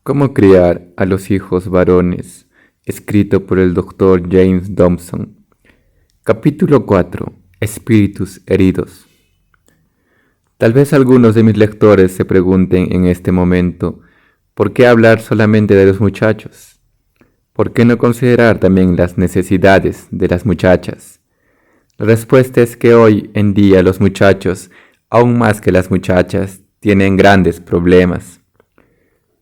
¿Cómo criar a los hijos varones? Escrito por el Dr. James Dobson. Capítulo 4. Espíritus heridos. Tal vez algunos de mis lectores se pregunten en este momento, ¿por qué hablar solamente de los muchachos? ¿Por qué no considerar también las necesidades de las muchachas? La respuesta es que hoy en día los muchachos, aún más que las muchachas, tienen grandes problemas.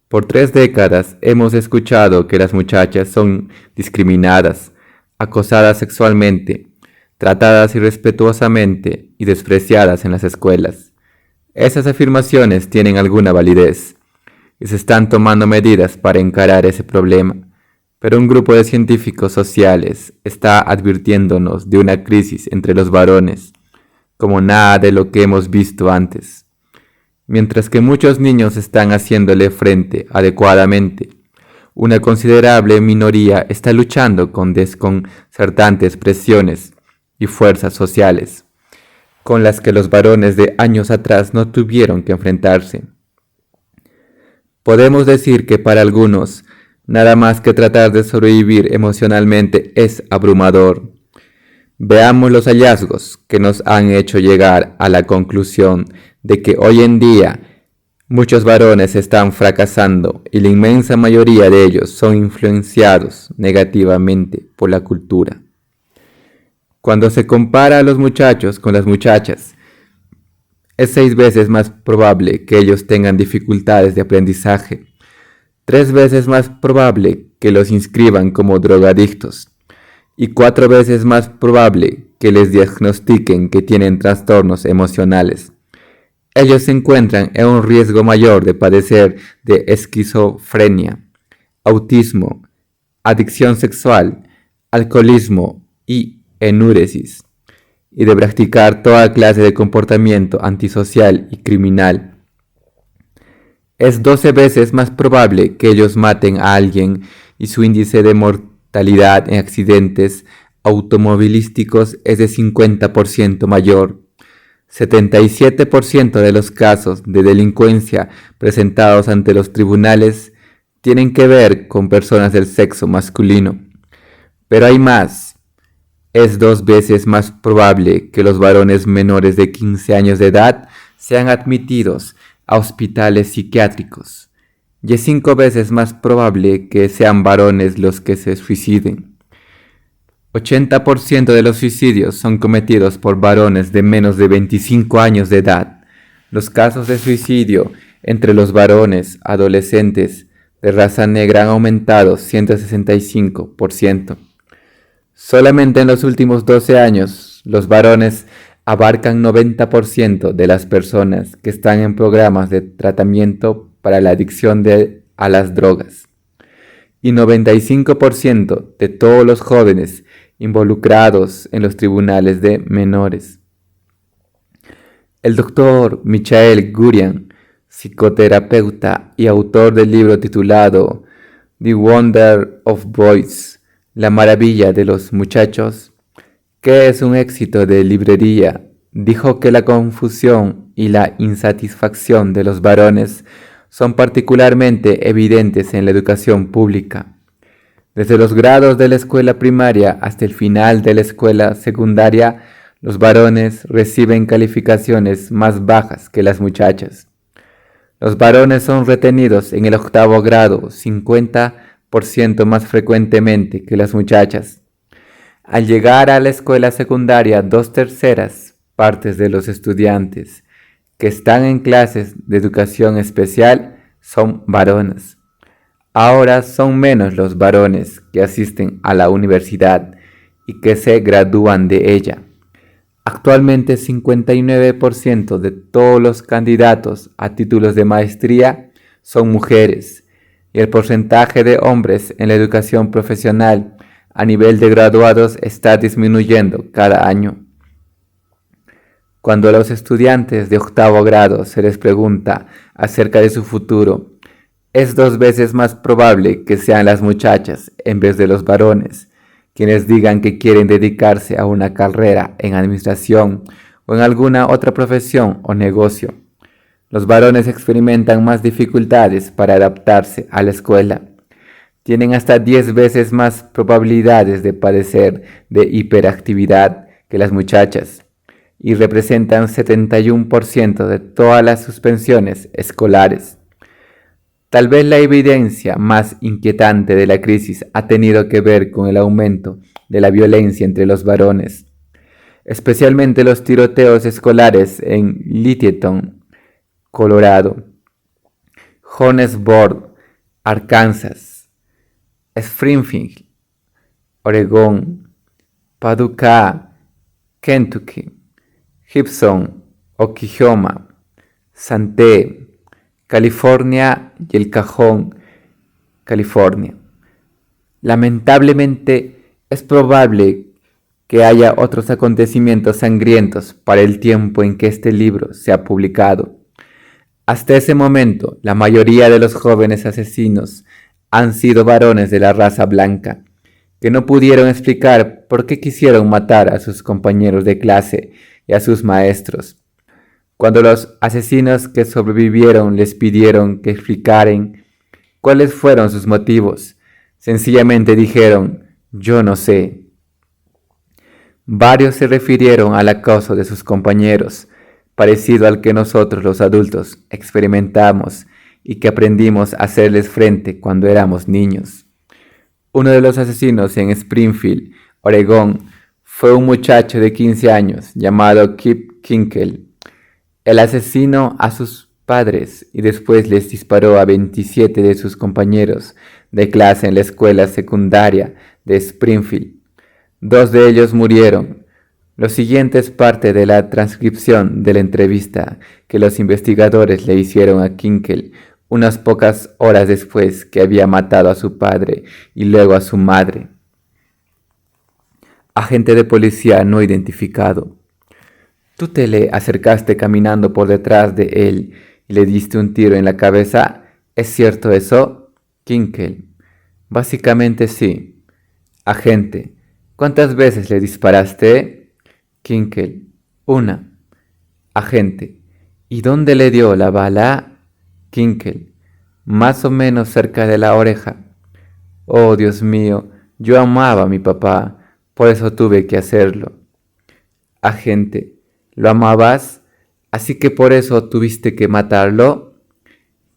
Por 3 décadas hemos escuchado que las muchachas son discriminadas, acosadas sexualmente, tratadas irrespetuosamente y despreciadas en las escuelas. Esas afirmaciones tienen alguna validez y se están tomando medidas para encarar ese problema, pero un grupo de científicos sociales está advirtiéndonos de una crisis entre los varones, como nada de lo que hemos visto antes. Mientras que muchos niños están haciéndole frente adecuadamente, una considerable minoría está luchando con desconcertantes presiones y fuerzas sociales, con las que los varones de años atrás no tuvieron que enfrentarse. Podemos decir que para algunos, nada más que tratar de sobrevivir emocionalmente es abrumador. Veamos los hallazgos que nos han hecho llegar a la conclusión de que hoy en día muchos varones están fracasando y la inmensa mayoría de ellos son influenciados negativamente por la cultura. Cuando se compara a los muchachos con las muchachas, es 6 veces más probable que ellos tengan dificultades de aprendizaje, 3 veces más probable que los inscriban como drogadictos y 4 veces más probable que les diagnostiquen que tienen trastornos emocionales. Ellos se encuentran en un riesgo mayor de padecer de esquizofrenia, autismo, adicción sexual, alcoholismo y enuresis, y de practicar toda clase de comportamiento antisocial y criminal. Es 12 veces más probable que ellos maten a alguien y su índice de mortalidad en accidentes automovilísticos es de 50% mayor. 77% de los casos de delincuencia presentados ante los tribunales tienen que ver con personas del sexo masculino. Pero hay más. Es 2 veces más probable que los varones menores de 15 años de edad sean admitidos a hospitales psiquiátricos. Y es 5 veces más probable que sean varones los que se suiciden. 80% de los suicidios son cometidos por varones de menos de 25 años de edad. Los casos de suicidio entre los varones adolescentes de raza negra han aumentado 165%. Solamente en los últimos 12 años, los varones abarcan 90% de las personas que están en programas de tratamiento para la adicción a las drogas y 95% de todos los jóvenes involucrados en los tribunales de menores. El doctor Michael Gurian, psicoterapeuta y autor del libro titulado The Wonder of Boys, La maravilla de los muchachos, que es un éxito de librería, dijo que la confusión y la insatisfacción de los varones son particularmente evidentes en la educación pública. Desde los grados de la escuela primaria hasta el final de la escuela secundaria, los varones reciben calificaciones más bajas que las muchachas. Los varones son retenidos en el 8º grado 50% más frecuentemente que las muchachas. Al llegar a la escuela secundaria, 2/3 partes de los estudiantes que están en clases de educación especial son varones. Ahora son menos los varones que asisten a la universidad y que se gradúan de ella. Actualmente 59% de todos los candidatos a títulos de maestría son mujeres y el porcentaje de hombres en la educación profesional a nivel de graduados está disminuyendo cada año. Cuando a los estudiantes de 8º grado se les pregunta acerca de su futuro, es 2 veces más probable que sean las muchachas en vez de los varones quienes digan que quieren dedicarse a una carrera en administración o en alguna otra profesión o negocio. Los varones experimentan más dificultades para adaptarse a la escuela. Tienen hasta 10 veces más probabilidades de padecer de hiperactividad que las muchachas y representan 71% de todas las suspensiones escolares. Tal vez la evidencia más inquietante de la crisis ha tenido que ver con el aumento de la violencia entre los varones, especialmente los tiroteos escolares en Littleton, Colorado, Jonesboro, Arkansas, Springfield, Oregón, Paducah, Kentucky, Gibson, Oklahoma, Sante, California y El Cajón, California. Lamentablemente, es probable que haya otros acontecimientos sangrientos para el tiempo en que este libro se ha publicado. Hasta ese momento, la mayoría de los jóvenes asesinos han sido varones de la raza blanca, que no pudieron explicar por qué quisieron matar a sus compañeros de clase y a sus maestros. Cuando los asesinos que sobrevivieron les pidieron que explicaran cuáles fueron sus motivos, sencillamente dijeron: "Yo no sé". Varios se refirieron al acoso de sus compañeros, parecido al que nosotros los adultos experimentamos y que aprendimos a hacerles frente cuando éramos niños. Uno de los asesinos en Springfield, Oregón, fue un muchacho de 15 años llamado Kip Kinkel. Él asesinó a sus padres y después les disparó a 27 de sus compañeros de clase en la escuela secundaria de Springfield. 2 de ellos murieron. Lo siguiente es parte de la transcripción de la entrevista que los investigadores le hicieron a Kinkel unas pocas horas después que había matado a su padre y luego a su madre. Agente de policía no identificado. Tú te le acercaste caminando por detrás de él y le diste un tiro en la cabeza. ¿Es cierto eso? Kinkel. Básicamente sí. Agente. ¿Cuántas veces le disparaste? Kinkel. 1. Agente. ¿Y dónde le dio la bala? Kinkel. Más o menos cerca de la oreja. Oh, Dios mío, yo amaba a mi papá, por eso tuve que hacerlo. Agente. ¿Lo amabas? ¿Así que por eso tuviste que matarlo?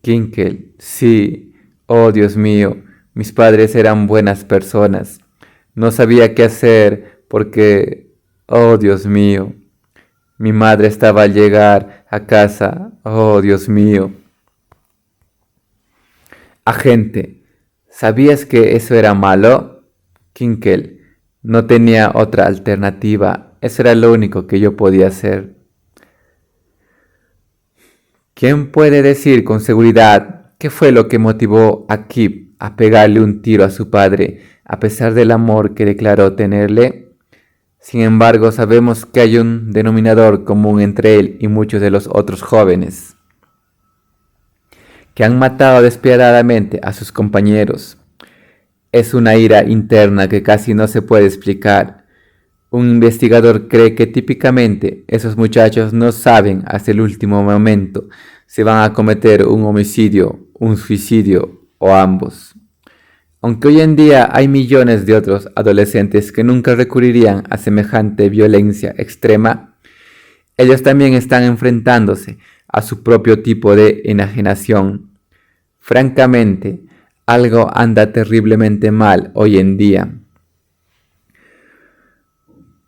Kinkel. Sí. Oh, Dios mío, mis padres eran buenas personas. No sabía qué hacer porque, oh Dios mío, mi madre estaba al llegar a casa, oh Dios mío. Agente, ¿sabías que eso era malo? Kinkel, no tenía otra alternativa, eso era lo único que yo podía hacer. ¿Quién puede decir con seguridad qué fue lo que motivó a Kip a pegarle un tiro a su padre, a pesar del amor que declaró tenerle? Sin embargo, sabemos que hay un denominador común entre él y muchos de los otros jóvenes que han matado despiadadamente a sus compañeros. Es una ira interna que casi no se puede explicar. Un investigador cree que típicamente esos muchachos no saben hasta el último momento si van a cometer un homicidio, un suicidio o ambos. Aunque hoy en día hay millones de otros adolescentes que nunca recurrirían a semejante violencia extrema, ellos también están enfrentándose a su propio tipo de enajenación. Francamente, algo anda terriblemente mal hoy en día.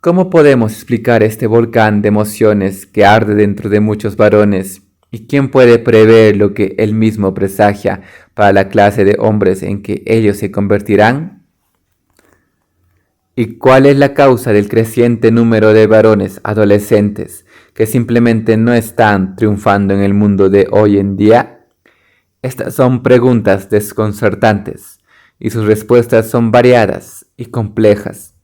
¿Cómo podemos explicar este volcán de emociones que arde dentro de muchos varones? ¿Y quién puede prever lo que él mismo presagia para la clase de hombres en que ellos se convertirán? ¿Y cuál es la causa del creciente número de varones adolescentes que simplemente no están triunfando en el mundo de hoy en día? Estas son preguntas desconcertantes y sus respuestas son variadas y complejas.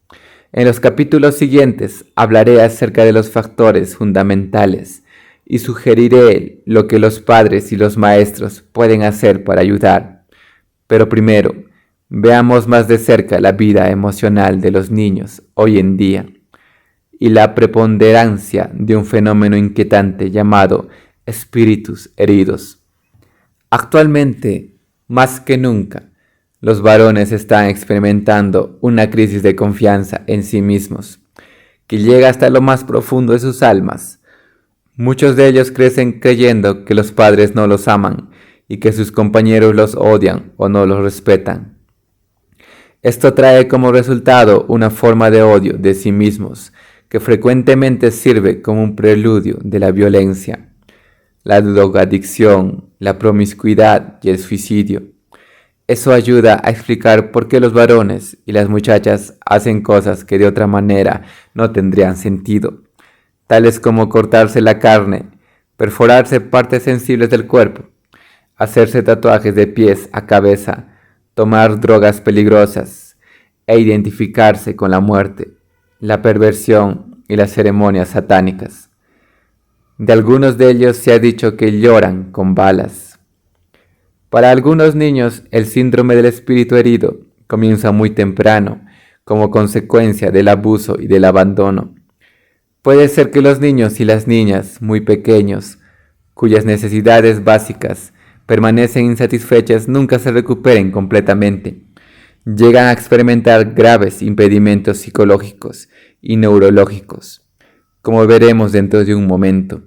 En los capítulos siguientes hablaré acerca de los factores fundamentales y sugeriré lo que los padres y los maestros pueden hacer para ayudar. Pero primero, veamos más de cerca la vida emocional de los niños hoy en día y la preponderancia de un fenómeno inquietante llamado espíritus heridos. Actualmente, más que nunca, los varones están experimentando una crisis de confianza en sí mismos, que llega hasta lo más profundo de sus almas. Muchos de ellos crecen creyendo que los padres no los aman y que sus compañeros los odian o no los respetan. Esto trae como resultado una forma de odio de sí mismos que frecuentemente sirve como un preludio de la violencia, la drogadicción, la promiscuidad y el suicidio. Eso ayuda a explicar por qué los varones y las muchachas hacen cosas que de otra manera no tendrían sentido, tales como cortarse la carne, perforarse partes sensibles del cuerpo, hacerse tatuajes de pies a cabeza, tomar drogas peligrosas e identificarse con la muerte, la perversión y las ceremonias satánicas. De algunos de ellos se ha dicho que lloran con balas. Para algunos niños, el síndrome del espíritu herido comienza muy temprano, como consecuencia del abuso y del abandono. Puede ser que los niños y las niñas muy pequeños, cuyas necesidades básicas permanecen insatisfechas, nunca se recuperen completamente. Llegan a experimentar graves impedimentos psicológicos y neurológicos, como veremos dentro de un momento.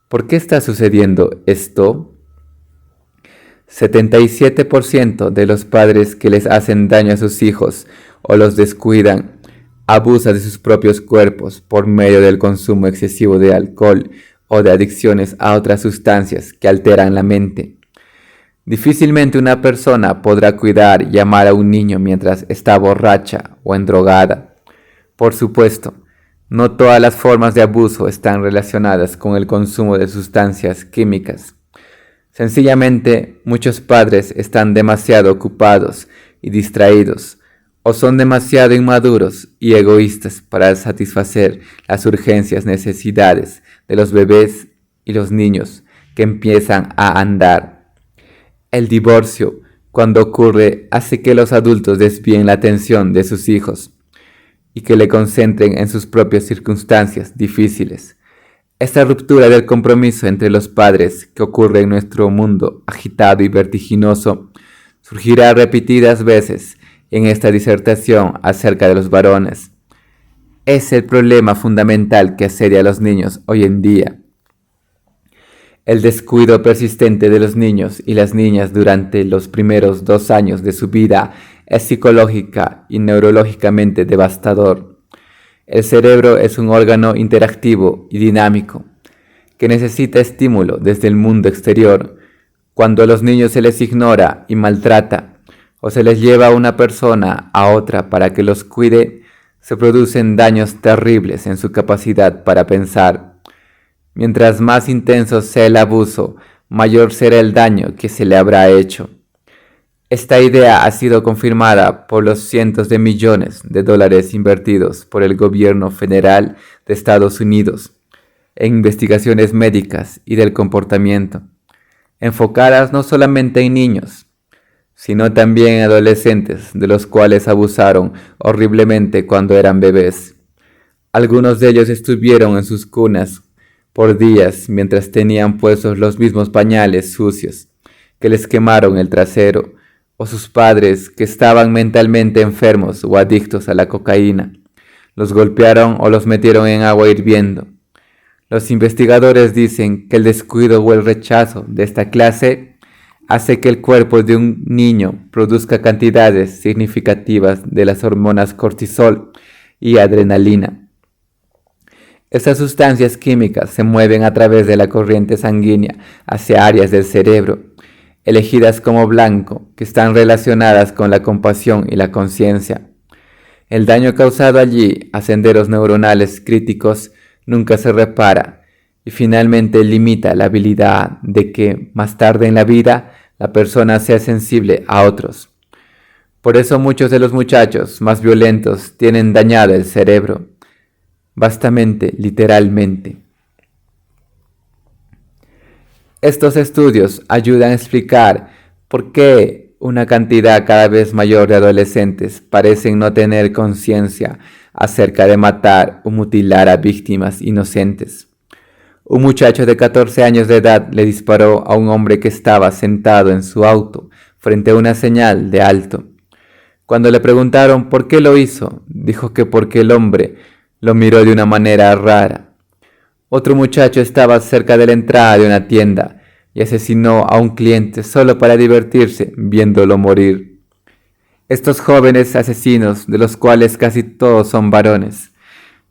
¿Por qué está sucediendo esto? 77% de los padres que les hacen daño a sus hijos o los descuidan abusan de sus propios cuerpos por medio del consumo excesivo de alcohol o de adicciones a otras sustancias que alteran la mente. Difícilmente una persona podrá cuidar y amar a un niño mientras está borracha o endrogada. Por supuesto, no todas las formas de abuso están relacionadas con el consumo de sustancias químicas. Sencillamente, muchos padres están demasiado ocupados y distraídos, o son demasiado inmaduros y egoístas para satisfacer las urgencias necesidades de los bebés y los niños que empiezan a andar. El divorcio, cuando ocurre, hace que los adultos desvíen la atención de sus hijos y que le concentren en sus propias circunstancias difíciles. Esta ruptura del compromiso entre los padres que ocurre en nuestro mundo agitado y vertiginoso surgirá repetidas veces en esta disertación acerca de los varones. Es el problema fundamental que asedia a los niños hoy en día. El descuido persistente de los niños y las niñas durante los primeros 2 años de su vida es psicológica y neurológicamente devastador. El cerebro es un órgano interactivo y dinámico que necesita estímulo desde el mundo exterior. Cuando a los niños se les ignora y maltrata o se les lleva a una persona a otra para que los cuide, se producen daños terribles en su capacidad para pensar. Mientras más intenso sea el abuso, mayor será el daño que se le habrá hecho. Esta idea ha sido confirmada por los cientos de millones de dólares invertidos por el gobierno federal de Estados Unidos en investigaciones médicas y del comportamiento, enfocadas no solamente en niños, sino también en adolescentes de los cuales abusaron horriblemente cuando eran bebés. Algunos de ellos estuvieron en sus cunas por días mientras tenían puestos los mismos pañales sucios que les quemaron el trasero, o sus padres que estaban mentalmente enfermos o adictos a la cocaína. Los golpearon o los metieron en agua hirviendo. Los investigadores dicen que el descuido o el rechazo de esta clase hace que el cuerpo de un niño produzca cantidades significativas de las hormonas cortisol y adrenalina. Estas sustancias químicas se mueven a través de la corriente sanguínea hacia áreas del cerebro, elegidas como blanco, que están relacionadas con la compasión y la conciencia. El daño causado allí a senderos neuronales críticos nunca se repara y finalmente limita la habilidad de que más tarde en la vida la persona sea sensible a otros. Por eso muchos de los muchachos más violentos tienen dañado el cerebro, vastamente, literalmente. Estos estudios ayudan a explicar por qué una cantidad cada vez mayor de adolescentes parecen no tener conciencia acerca de matar o mutilar a víctimas inocentes. Un muchacho de 14 años de edad le disparó a un hombre que estaba sentado en su auto frente a una señal de alto. Cuando le preguntaron por qué lo hizo, dijo que porque el hombre lo miró de una manera rara. Otro muchacho estaba cerca de la entrada de una tienda y asesinó a un cliente solo para divertirse viéndolo morir. Estos jóvenes asesinos, de los cuales casi todos son varones,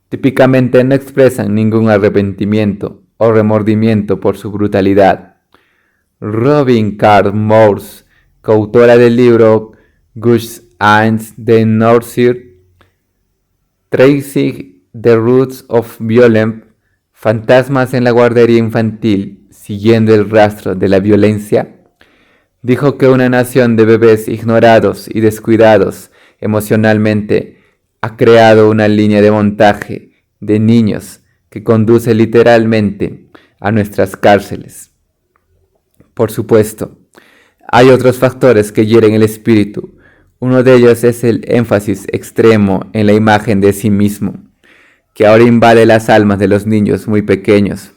típicamente no expresan ningún arrepentimiento o remordimiento por su brutalidad. Robin Carl Morse, coautora del libro Gush and the Northside, Tracing the Roots of Violence, Fantasmas en la guardería infantil, siguiendo el rastro de la violencia, dijo que una nación de bebés ignorados y descuidados emocionalmente ha creado una línea de montaje de niños que conduce literalmente a nuestras cárceles. Por supuesto, hay otros factores que hieren el espíritu. Uno de ellos es el énfasis extremo en la imagen de sí mismo, que ahora invade las almas de los niños muy pequeños.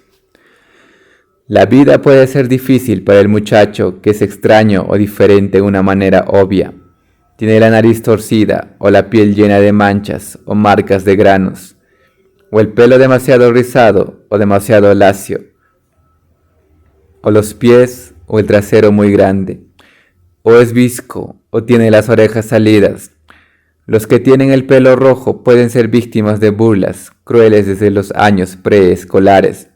La vida puede ser difícil para el muchacho que es extraño o diferente de una manera obvia. Tiene la nariz torcida o la piel llena de manchas o marcas de granos, o el pelo demasiado rizado o demasiado lacio, o los pies o el trasero muy grande, o es visco o tiene las orejas salidas. Los que tienen el pelo rojo pueden ser víctimas de burlas crueles desde los años preescolares.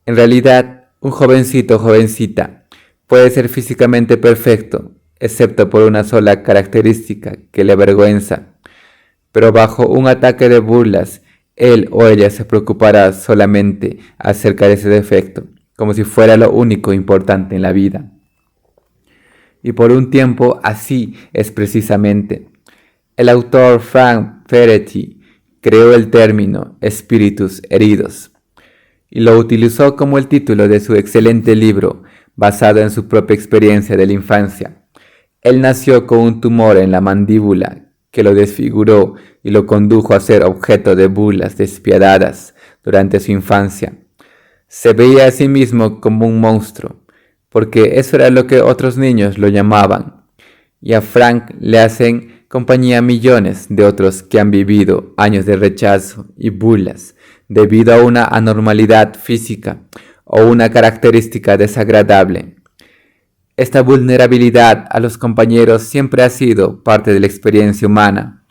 En realidad, un jovencito o jovencita puede ser físicamente perfecto, excepto por una sola característica que le avergüenza. Pero bajo un ataque de burlas, él o ella se preocupará solamente acerca de ese defecto, como si fuera lo único importante en la vida. Y por un tiempo así es precisamente. El autor Frank Peretti creó el término espíritus heridos y lo utilizó como el título de su excelente libro basado en su propia experiencia de la infancia. Él nació con un tumor en la mandíbula que lo desfiguró y lo condujo a ser objeto de burlas despiadadas durante su infancia. Se veía a sí mismo como un monstruo, porque eso era lo que otros niños lo llamaban, y a Frank le hacen compañía a millones de otros que han vivido años de rechazo y burlas debido a una anormalidad física o una característica desagradable. Esta vulnerabilidad a los compañeros siempre ha sido parte de la experiencia humana,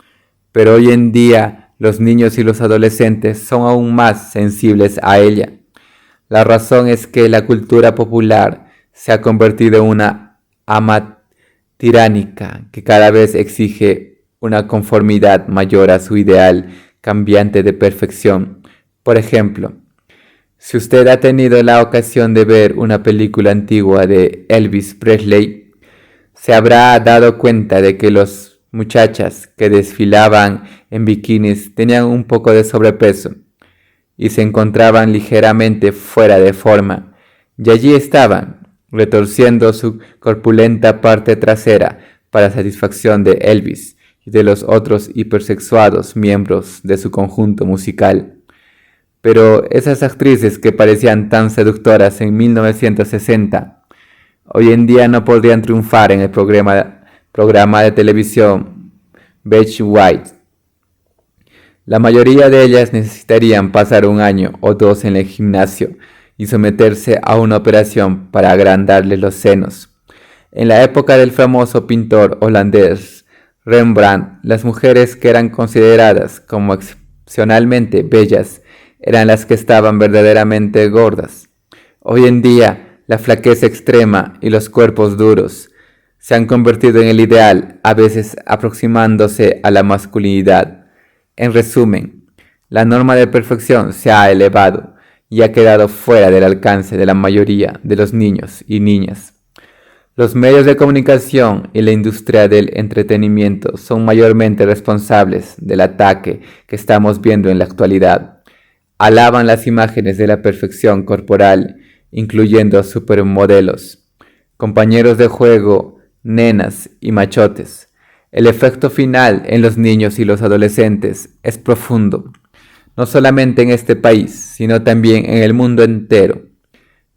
pero hoy en día los niños y los adolescentes son aún más sensibles a ella. La razón es que la cultura popular se ha convertido en una ama tiránica que cada vez exige una conformidad mayor a su ideal cambiante de perfección. Por ejemplo, si usted ha tenido la ocasión de ver una película antigua de Elvis Presley, se habrá dado cuenta de que las muchachas que desfilaban en bikinis tenían un poco de sobrepeso y se encontraban ligeramente fuera de forma, y allí estaban, retorciendo su corpulenta parte trasera para satisfacción de Elvis y de los otros hipersexuados miembros de su conjunto musical. Pero esas actrices que parecían tan seductoras en 1960, hoy en día no podrían triunfar en el programa de televisión Beach White. La mayoría de ellas necesitarían pasar un año o dos en el gimnasio y someterse a una operación para agrandarle los senos. En la época del famoso pintor holandés Rembrandt, las mujeres que eran consideradas como excepcionalmente bellas eran las que estaban verdaderamente gordas. Hoy en día, la flaqueza extrema y los cuerpos duros se han convertido en el ideal, a veces aproximándose a la masculinidad. En resumen, la norma de perfección se ha elevado y ha quedado fuera del alcance de la mayoría de los niños y niñas. Los medios de comunicación y la industria del entretenimiento son mayormente responsables del ataque que estamos viendo en la actualidad. Alaban las imágenes de la perfección corporal, incluyendo supermodelos, compañeros de juego, nenas y machotes. El efecto final en los niños y los adolescentes es profundo. no solamente en este país, sino también en el mundo entero.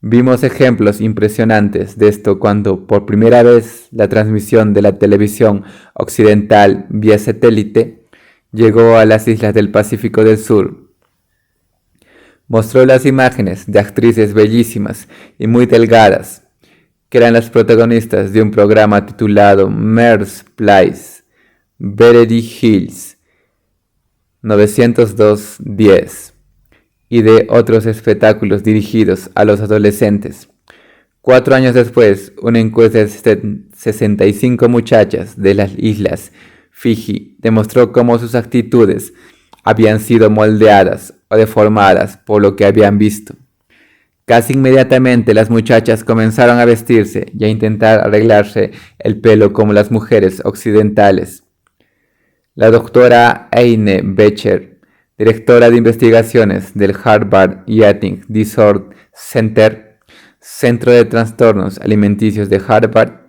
Vimos ejemplos impresionantes de esto cuando por primera vez la transmisión de la televisión occidental vía satélite llegó a las islas del Pacífico del Sur. Mostró las imágenes de actrices bellísimas y muy delgadas, que eran las protagonistas de un programa titulado Mare's Place, Beverly Hills 90210, y de otros espectáculos dirigidos a los adolescentes. 4 años después, una encuesta de 65 muchachas de las islas Fiji demostró cómo sus actitudes habían sido moldeadas o deformadas por lo que habían visto. Casi inmediatamente las muchachas comenzaron a vestirse y a intentar arreglarse el pelo como las mujeres occidentales. La doctora Eine Becher, directora de investigaciones del Harvard Eating Disorder Center, Centro de Trastornos Alimenticios de Harvard,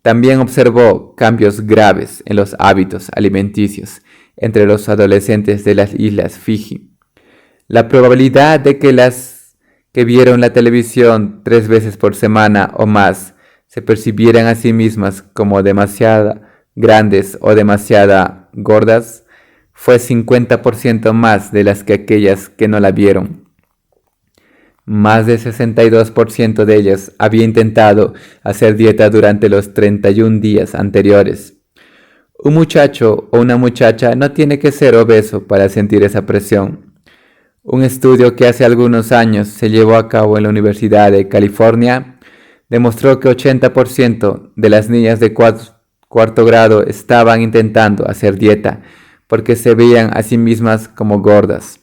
también observó cambios graves en los hábitos alimenticios entre los adolescentes de las islas Fiji. La probabilidad de que las que vieron la televisión 3 veces por semana o más se percibieran a sí mismas como demasiado grandes o demasiado gordas fue 50% más de las que aquellas que no la vieron. Más del 62% de ellas había intentado hacer dieta durante los 31 días anteriores. Un muchacho o una muchacha no tiene que ser obeso para sentir esa presión. Un estudio que hace algunos años se llevó a cabo en la Universidad de California demostró que 80% de las niñas de cuarto grado estaban intentando hacer dieta porque se veían a sí mismas como gordas.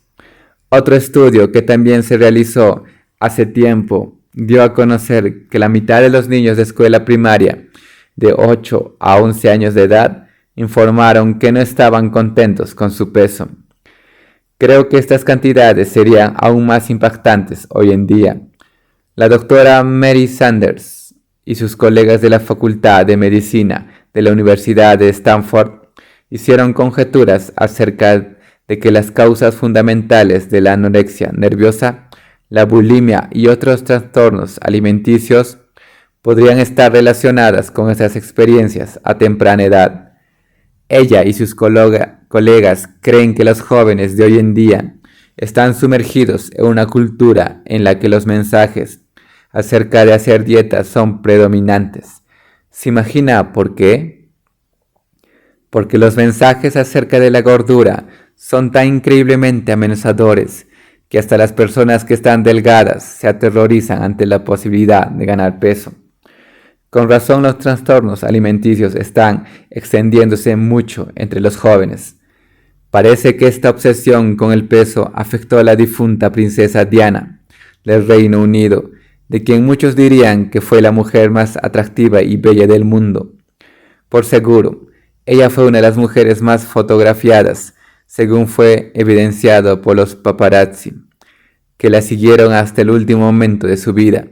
Otro estudio que también se realizó hace tiempo dio a conocer que la mitad de los niños de escuela primaria de 8 a 11 años de edad informaron que no estaban contentos con su peso. Creo que estas cantidades serían aún más impactantes hoy en día. La doctora Mary Sanders y sus colegas de la Facultad de Medicina de la Universidad de Stanford hicieron conjeturas acerca de que las causas fundamentales de la anorexia nerviosa, la bulimia y otros trastornos alimenticios podrían estar relacionadas con esas experiencias a temprana edad. Ella y sus colegas creen que los jóvenes de hoy en día están sumergidos en una cultura en la que los mensajes acerca de hacer dietas son predominantes. ¿Se imagina por qué? Porque los mensajes acerca de la gordura son tan increíblemente amenazadores que hasta las personas que están delgadas se aterrorizan ante la posibilidad de ganar peso. Con razón, los trastornos alimenticios están extendiéndose mucho entre los jóvenes. Parece que esta obsesión con el peso afectó a la difunta princesa Diana del Reino Unido, de quien muchos dirían que fue la mujer más atractiva y bella del mundo. Por seguro, ella fue una de las mujeres más fotografiadas, según fue evidenciado por los paparazzi, que la siguieron hasta el último momento de su vida.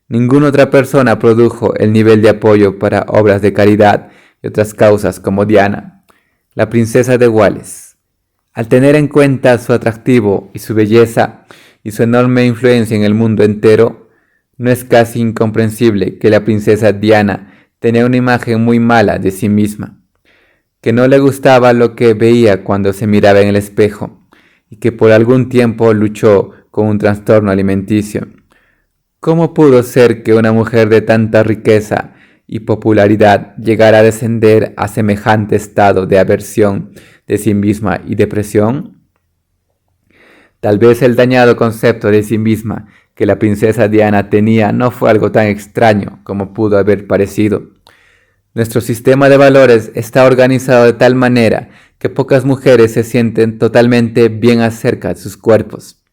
Ninguna otra persona produjo el nivel de apoyo para obras de caridad y otras causas como Diana, la princesa de Gales. Al tener en cuenta su atractivo y su belleza y su enorme influencia en el mundo entero, no es casi incomprensible que la princesa Diana tenía una imagen muy mala de sí misma, que no le gustaba lo que veía cuando se miraba en el espejo y que por algún tiempo luchó con un trastorno alimenticio. ¿Cómo pudo ser que una mujer de tanta riqueza y popularidad llegara a descender a semejante estado de aversión de sí misma y depresión? Tal vez el dañado concepto de sí misma que la princesa Diana tenía no fue algo tan extraño como pudo haber parecido. Nuestro sistema de valores está organizado de tal manera que pocas mujeres se sienten totalmente bien acerca de sus cuerpos.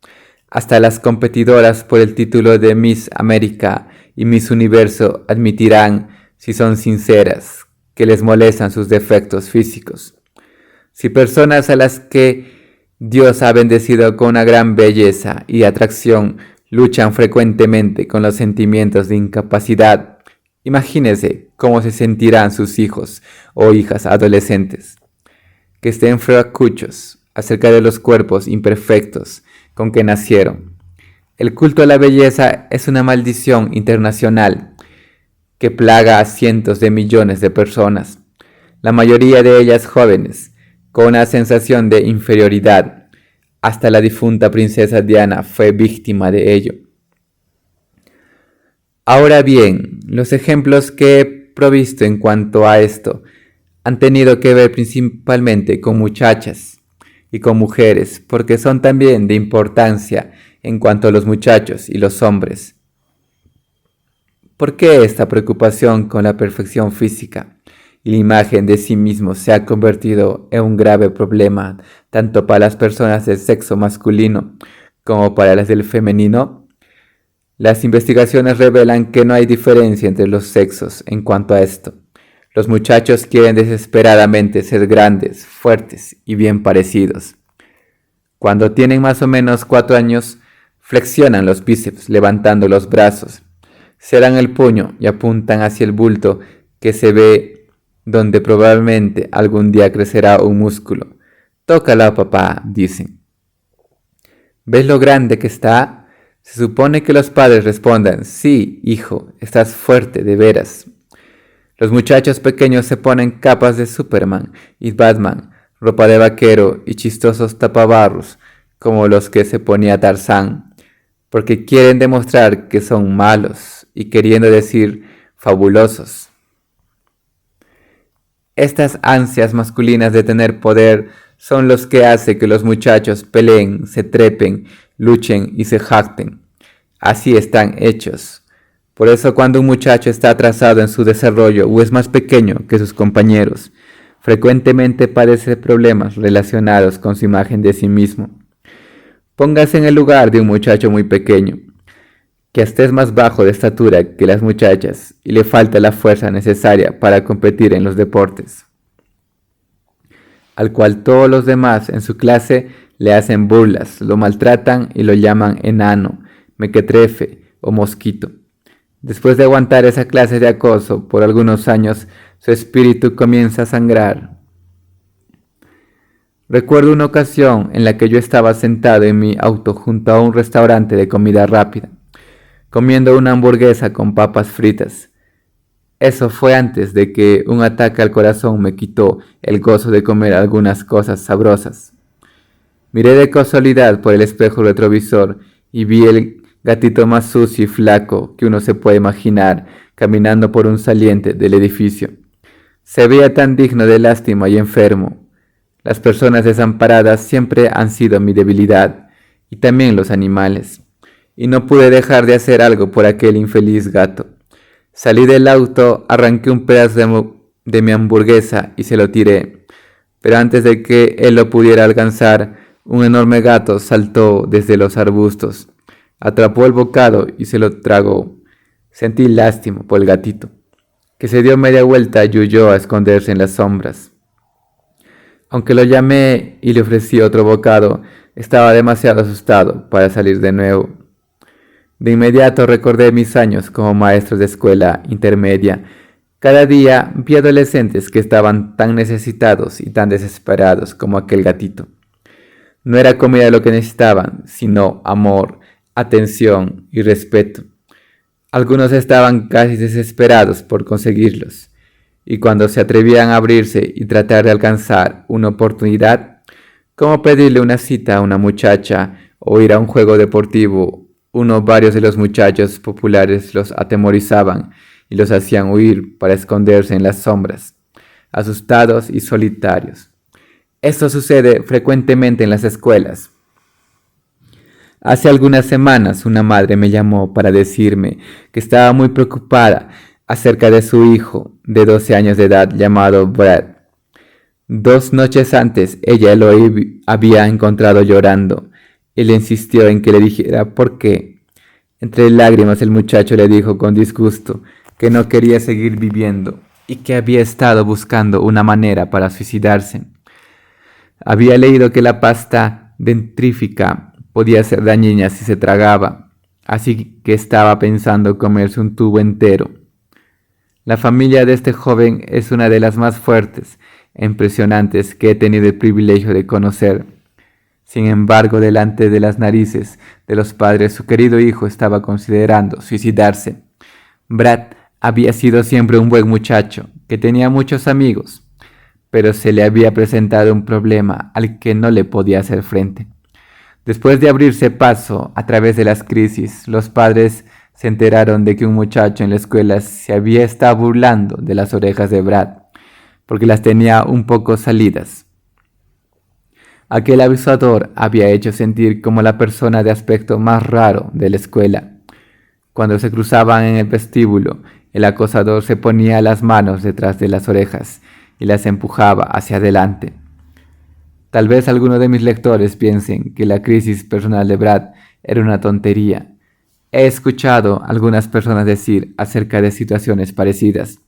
Hasta las competidoras por el título de Miss América y Miss Universo admitirán, si son sinceras, que les molestan sus defectos físicos. Si personas a las que Dios ha bendecido con una gran belleza y atracción luchan frecuentemente con los sentimientos de incapacidad, imagínense cómo se sentirán sus hijos o hijas adolescentes, que estén flacuchos, acerca de los cuerpos imperfectos con que nacieron. El culto a la belleza es una maldición internacional que plaga a cientos de millones de personas, la mayoría de ellas jóvenes, con una sensación de inferioridad. Hasta la difunta princesa Diana fue víctima de ello. Ahora bien, los ejemplos que he provisto en cuanto a esto han tenido que ver principalmente con muchachas y con mujeres, porque son también de importancia en cuanto a los muchachos y los hombres. ¿Por qué esta preocupación con la perfección física y la imagen de sí mismo se ha convertido en un grave problema tanto para las personas del sexo masculino como para las del femenino? Las investigaciones revelan que no hay diferencia entre los sexos en cuanto a esto. Los muchachos quieren desesperadamente ser grandes, fuertes y bien parecidos. Cuando tienen más o menos 4 años, flexionan los bíceps levantando los brazos, se dan el puño y apuntan hacia el bulto que se ve donde probablemente algún día crecerá un músculo. Tócala, papá, dicen. ¿Ves lo grande que está? Se supone que los padres respondan, sí, hijo, estás fuerte de veras. Los muchachos pequeños se ponen capas de Superman y Batman, ropa de vaquero y chistosos tapabarros, como los que se ponía Tarzán, porque quieren demostrar que son malos y queriendo decir fabulosos. Estas ansias masculinas de tener poder son los que hacen que los muchachos peleen, se trepen, luchen y se jacten. Así están hechos. Por eso cuando un muchacho está atrasado en su desarrollo o es más pequeño que sus compañeros, frecuentemente padece problemas relacionados con su imagen de sí mismo. Póngase en el lugar de un muchacho muy pequeño, que hasta es más bajo de estatura que las muchachas y le falta la fuerza necesaria para competir en los deportes, al cual todos los demás en su clase le hacen burlas, lo maltratan y lo llaman enano, mequetrefe o mosquito. Después de aguantar esa clase de acoso por algunos años, su espíritu comienza a sangrar. Recuerdo una ocasión en la que yo estaba sentado en mi auto junto a un restaurante de comida rápida, comiendo una hamburguesa con papas fritas. Eso fue antes de que un ataque al corazón me quitó el gozo de comer algunas cosas sabrosas. Miré de casualidad por el espejo retrovisor y vi el gatito más sucio y flaco que uno se puede imaginar caminando por un saliente del edificio. Se veía tan digno de lástima y enfermo. Las personas desamparadas siempre han sido mi debilidad, y también los animales, y no pude dejar de hacer algo por aquel infeliz gato. Salí del auto, arranqué un pedazo de mi hamburguesa y se lo tiré, pero antes de que él lo pudiera alcanzar, un enorme gato saltó desde los arbustos, atrapó el bocado y se lo tragó. Sentí lástima por el gatito, que se dio media vuelta y huyó a esconderse en las sombras. Aunque lo llamé y le ofrecí otro bocado, estaba demasiado asustado para salir de nuevo. De inmediato recordé mis años como maestro de escuela intermedia. Cada día vi adolescentes que estaban tan necesitados y tan desesperados como aquel gatito. No era comida lo que necesitaban, sino amor, atención y respeto. Algunos estaban casi desesperados por conseguirlos, y cuando se atrevían a abrirse y tratar de alcanzar una oportunidad, como pedirle una cita a una muchacha o ir a un juego deportivo, varios de los muchachos populares los atemorizaban y los hacían huir para esconderse en las sombras, asustados y solitarios. Esto sucede frecuentemente en las escuelas. Hace algunas semanas una madre me llamó para decirme que estaba muy preocupada acerca de su hijo de 12 años de edad llamado Brad. 2 noches antes ella lo había encontrado llorando y le insistió en que le dijera por qué. Entre lágrimas el muchacho le dijo con disgusto que no quería seguir viviendo y que había estado buscando una manera para suicidarse. Había leído que la pasta dentrífica podía ser dañina si se tragaba, así que estaba pensando comerse un tubo entero. La familia de este joven es una de las más fuertes e impresionantes que he tenido el privilegio de conocer. Sin embargo, delante de las narices de los padres, su querido hijo estaba considerando suicidarse. Brad había sido siempre un buen muchacho, que tenía muchos amigos, pero se le había presentado un problema al que no le podía hacer frente. Después de abrirse paso a través de las crisis, los padres se enteraron de que un muchacho en la escuela se había estado burlando de las orejas de Brad, porque las tenía un poco salidas. Aquel abusador había hecho sentir como la persona de aspecto más raro de la escuela. Cuando se cruzaban en el vestíbulo, el acosador se ponía las manos detrás de las orejas y las empujaba hacia adelante. Tal vez algunos de mis lectores piensen que la crisis personal de Brad era una tontería. He escuchado a algunas personas decir acerca de situaciones parecidas: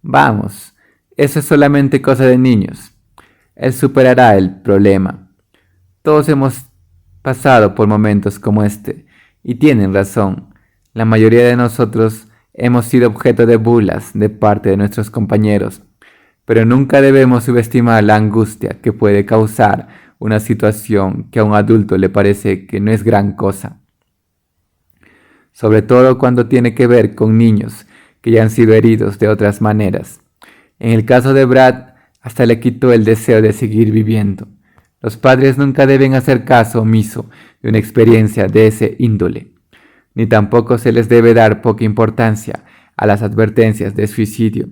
vamos, eso es solamente cosa de niños. Él superará el problema. Todos hemos pasado por momentos como este, y tienen razón. La mayoría de nosotros hemos sido objeto de burlas de parte de nuestros compañeros, pero nunca debemos subestimar la angustia que puede causar una situación que a un adulto le parece que no es gran cosa. Sobre todo cuando tiene que ver con niños que ya han sido heridos de otras maneras. En el caso de Brad, hasta le quitó el deseo de seguir viviendo. Los padres nunca deben hacer caso omiso de una experiencia de ese índole, ni tampoco se les debe dar poca importancia a las advertencias de suicidio.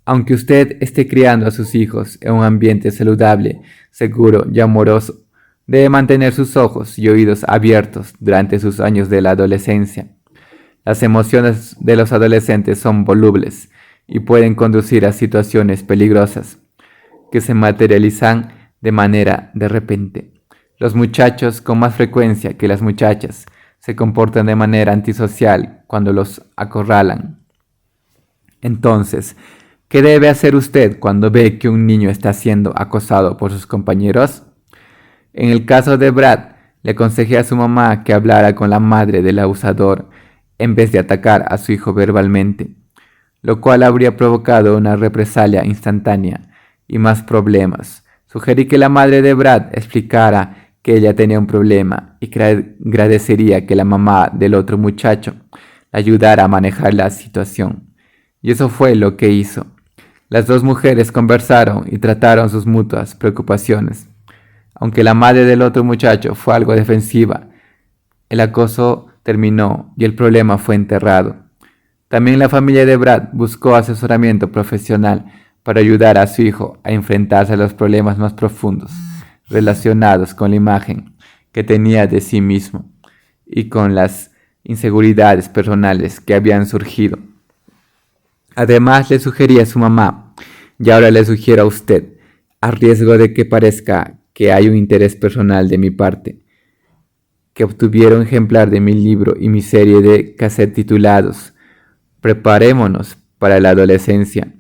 Aunque usted esté criando a sus hijos en un ambiente saludable, seguro y amoroso, debe mantener sus ojos y oídos abiertos durante sus años de la adolescencia. Las emociones de los adolescentes son volubles y pueden conducir a situaciones peligrosas que se materializan de manera de repente. Los muchachos, con más frecuencia que las muchachas, se comportan de manera antisocial cuando los acorralan. Entonces, ¿qué debe hacer usted cuando ve que un niño está siendo acosado por sus compañeros? En el caso de Brad, le aconsejé a su mamá que hablara con la madre del abusador en vez de atacar a su hijo verbalmente, lo cual habría provocado una represalia instantánea y más problemas. Sugerí que la madre de Brad explicara que ella tenía un problema y que agradecería que la mamá del otro muchacho la ayudara a manejar la situación. Y eso fue lo que hizo. Las dos mujeres conversaron y trataron sus mutuas preocupaciones. Aunque la madre del otro muchacho fue algo defensiva, el acoso terminó y el problema fue enterrado. También la familia de Brad buscó asesoramiento profesional para ayudar a su hijo a enfrentarse a los problemas más profundos relacionados con la imagen que tenía de sí mismo y con las inseguridades personales que habían surgido. Además, le sugerí a su mamá, y ahora le sugiero a usted, a riesgo de que parezca que hay un interés personal de mi parte, que obtuviera un ejemplar de mi libro y mi serie de cassettes titulados Preparémonos para la adolescencia.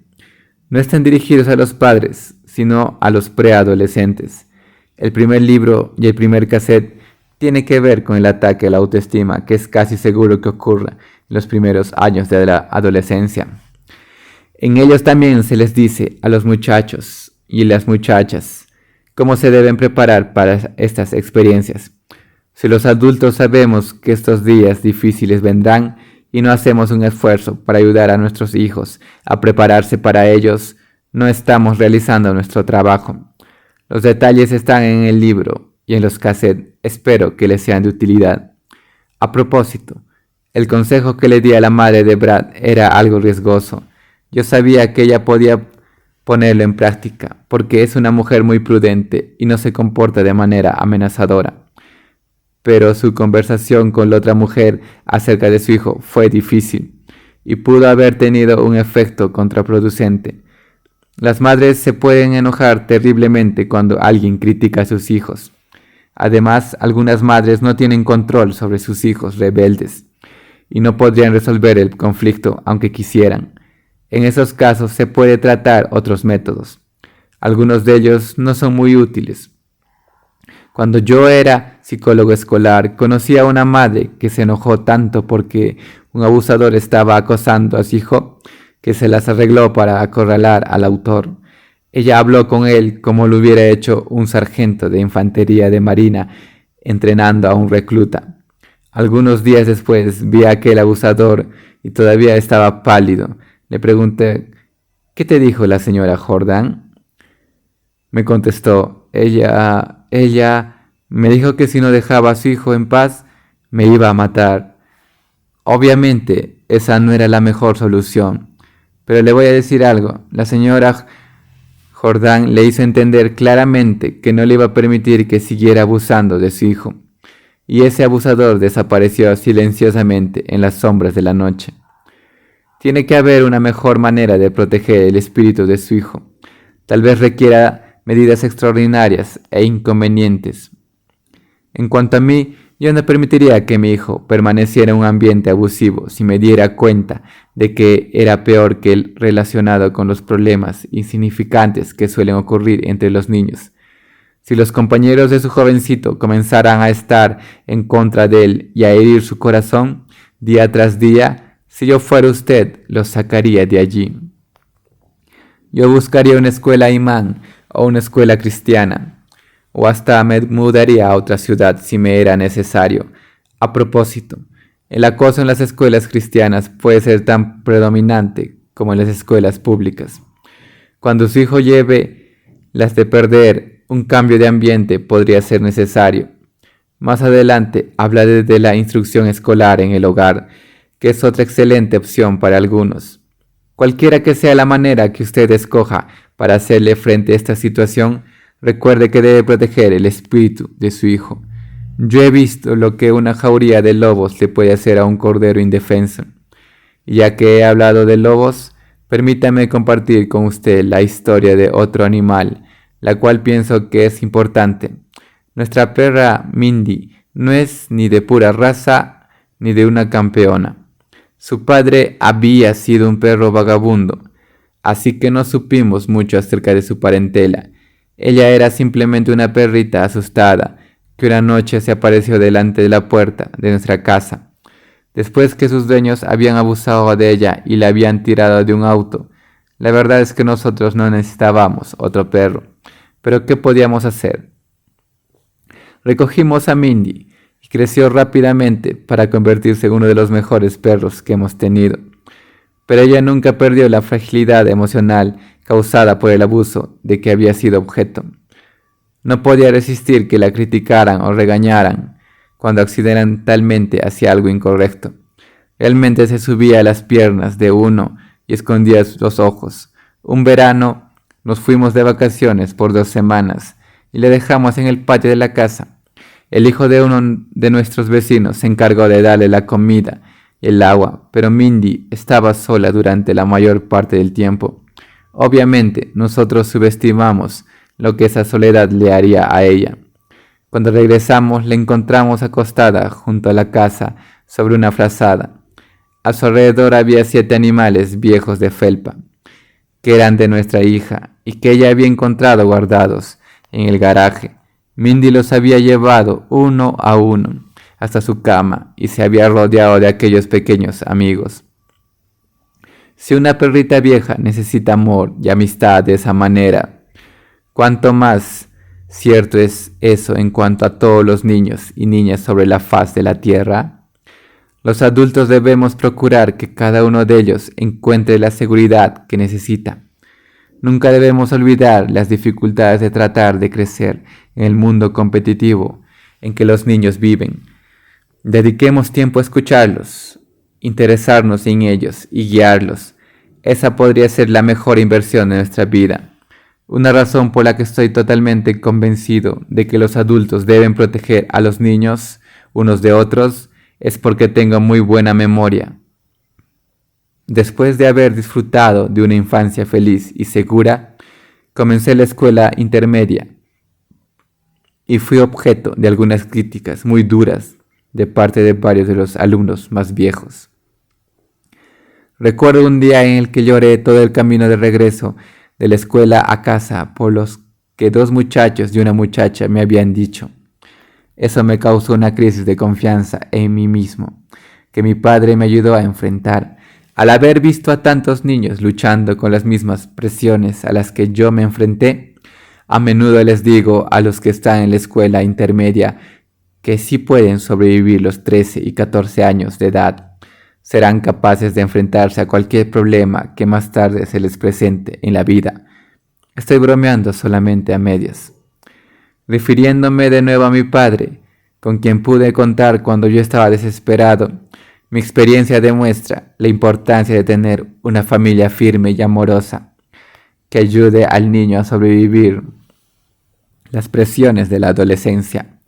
No están dirigidos a los padres, sino a los preadolescentes. El primer libro y el primer cassette tiene que ver con el ataque a la autoestima, que es casi seguro que ocurra en los primeros años de la adolescencia. En ellos también se les dice a los muchachos y las muchachas cómo se deben preparar para estas experiencias. Si los adultos sabemos que estos días difíciles vendrán y no hacemos un esfuerzo para ayudar a nuestros hijos a prepararse para ellos, no estamos realizando nuestro trabajo. Los detalles están en el libro y en los cassettes. Espero que les sean de utilidad. A propósito, el consejo que le di a la madre de Brad era algo riesgoso. Yo sabía que ella podía ponerlo en práctica, porque es una mujer muy prudente y no se comporta de manera amenazadora. Pero su conversación con la otra mujer acerca de su hijo fue difícil y pudo haber tenido un efecto contraproducente. Las madres se pueden enojar terriblemente cuando alguien critica a sus hijos. Además, algunas madres no tienen control sobre sus hijos rebeldes y no podrían resolver el conflicto aunque quisieran. En esos casos se puede tratar otros métodos. Algunos de ellos no son muy útiles. Cuando yo era psicólogo escolar, conocí a una madre que se enojó tanto porque un abusador estaba acosando a su hijo que se las arregló para acorralar al autor. Ella habló con él como lo hubiera hecho un sargento de infantería de marina entrenando a un recluta. Algunos días después vi a aquel abusador y todavía estaba pálido. Le pregunté: ¿qué te dijo la señora Jordan? Me contestó: ella me dijo que si no dejaba a su hijo en paz, me iba a matar. Obviamente, esa no era la mejor solución. Pero le voy a decir algo. La señora Jordan le hizo entender claramente que no le iba a permitir que siguiera abusando de su hijo. Y ese abusador desapareció silenciosamente en las sombras de la noche. Tiene que haber una mejor manera de proteger el espíritu de su hijo. Tal vez requiera medidas extraordinarias e inconvenientes. En cuanto a mí, yo no permitiría que mi hijo permaneciera en un ambiente abusivo si me diera cuenta de que era peor que el relacionado con los problemas insignificantes que suelen ocurrir entre los niños. Si los compañeros de su jovencito comenzaran a estar en contra de él y a herir su corazón día tras día, si yo fuera usted, los sacaría de allí. Yo buscaría una escuela imán o una escuela cristiana, o hasta me mudaría a otra ciudad si me era necesario. A propósito, el acoso en las escuelas cristianas puede ser tan predominante como en las escuelas públicas. Cuando su hijo lleve las de perder, un cambio de ambiente podría ser necesario. Más adelante hablaré de la instrucción escolar en el hogar, que es otra excelente opción para algunos. Cualquiera que sea la manera que usted escoja para hacerle frente a esta situación, recuerde que debe proteger el espíritu de su hijo. Yo he visto lo que una jauría de lobos le puede hacer a un cordero indefenso. Y ya que he hablado de lobos, permítame compartir con usted la historia de otro animal, la cual pienso que es importante. Nuestra perra Mindy no es ni de pura raza ni de una campeona. Su padre había sido un perro vagabundo, así que no supimos mucho acerca de su parentela. Ella era simplemente una perrita asustada que una noche se apareció delante de la puerta de nuestra casa, después que sus dueños habían abusado de ella y la habían tirado de un auto. La verdad es que nosotros no necesitábamos otro perro, pero ¿qué podíamos hacer? Recogimos a Mindy y creció rápidamente para convertirse en uno de los mejores perros que hemos tenido. Pero ella nunca perdió la fragilidad emocional causada por el abuso de que había sido objeto. No podía resistir que la criticaran o regañaran cuando accidentalmente hacía algo incorrecto. Realmente se subía a las piernas de uno y escondía los ojos. Un verano nos fuimos de vacaciones por 2 semanas y le dejamos en el patio de la casa. El hijo de uno de nuestros vecinos se encargó de darle la comida y el agua, pero Mindy estaba sola durante la mayor parte del tiempo. Obviamente, nosotros subestimamos lo que esa soledad le haría a ella. Cuando regresamos, la encontramos acostada junto a la casa sobre una frazada. A su alrededor había 7 animales viejos de felpa, que eran de nuestra hija y que ella había encontrado guardados en el garaje. Mindy los había llevado uno a uno hasta su cama y se había rodeado de aquellos pequeños amigos. Si una perrita vieja necesita amor y amistad de esa manera, ¿cuánto más cierto es eso en cuanto a todos los niños y niñas sobre la faz de la tierra? Los adultos debemos procurar que cada uno de ellos encuentre la seguridad que necesita. Nunca debemos olvidar las dificultades de tratar de crecer en el mundo competitivo en que los niños viven. Dediquemos tiempo a escucharlos, interesarnos en ellos y guiarlos. Esa podría ser la mejor inversión de nuestra vida. Una razón por la que estoy totalmente convencido de que los adultos deben proteger a los niños unos de otros es porque tengo muy buena memoria. Después de haber disfrutado de una infancia feliz y segura, comencé la escuela intermedia y fui objeto de algunas críticas muy duras de parte de varios de los alumnos más viejos. Recuerdo un día en el que lloré todo el camino de regreso de la escuela a casa por los que 2 muchachos y una muchacha me habían dicho. Eso me causó una crisis de confianza en mí mismo, que mi padre me ayudó a enfrentar. Al haber visto a tantos niños luchando con las mismas presiones a las que yo me enfrenté, a menudo les digo a los que están en la escuela intermedia que sí pueden sobrevivir los 13 y 14 años de edad. Serán capaces de enfrentarse a cualquier problema que más tarde se les presente en la vida. Estoy bromeando solamente a medias. Refiriéndome de nuevo a mi padre, con quien pude contar cuando yo estaba desesperado, mi experiencia demuestra la importancia de tener una familia firme y amorosa que ayude al niño a sobrevivir las presiones de la adolescencia.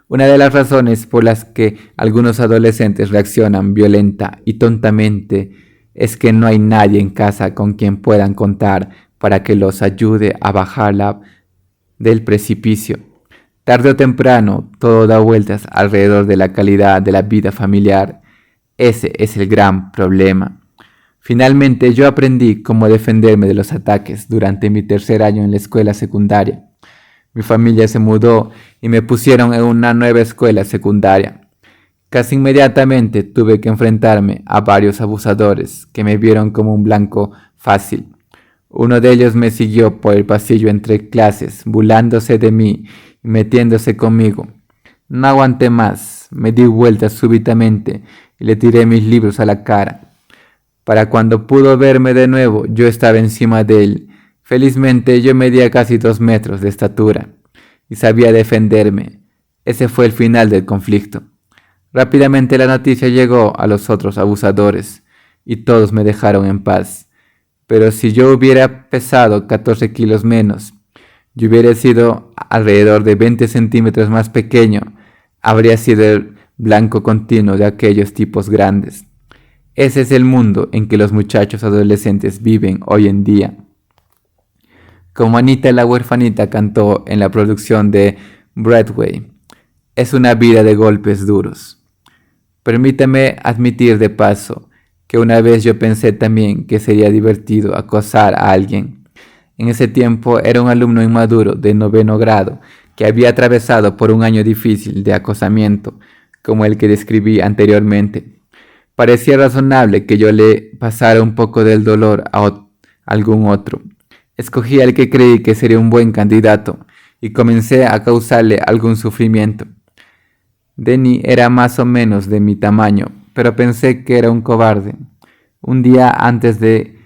Una de las razones por las que algunos adolescentes reaccionan violenta y tontamente es que no hay nadie en casa con quien puedan contar para que los ayude a bajarla del precipicio. Tarde o temprano, todo da vueltas alrededor de la calidad de la vida familiar. Ese es el gran problema. Finalmente, yo aprendí cómo defenderme de los ataques durante mi tercer año en la escuela secundaria. Mi familia se mudó y me pusieron en una nueva escuela secundaria. Casi inmediatamente tuve que enfrentarme a varios abusadores que me vieron como un blanco fácil. Uno de ellos me siguió por el pasillo entre clases, burlándose de mí y metiéndose conmigo. No aguanté más, me di vuelta súbitamente y le tiré mis libros a la cara. Para cuando pudo verme de nuevo, yo estaba encima de él. Felizmente yo medía casi 2 metros de estatura y sabía defenderme. Ese fue el final del conflicto. Rápidamente la noticia llegó a los otros abusadores y todos me dejaron en paz. Pero si yo hubiera pesado 14 kilos menos, yo hubiera sido alrededor de 20 centímetros más pequeño, habría sido el blanco continuo de aquellos tipos grandes. Ese es el mundo en que los muchachos adolescentes viven hoy en día. Como Anita la huerfanita cantó en la producción de Broadway, es una vida de golpes duros. Permítame admitir de paso que una vez yo pensé también que sería divertido acosar a alguien. En ese tiempo era un alumno inmaduro de 9º grado que había atravesado por un año difícil de acosamiento, como el que describí anteriormente. Parecía razonable que yo le pasara un poco del dolor a algún otro. Escogí al que creí que sería un buen candidato y comencé a causarle algún sufrimiento. Denny era más o menos de mi tamaño, pero pensé que era un cobarde. Un día antes de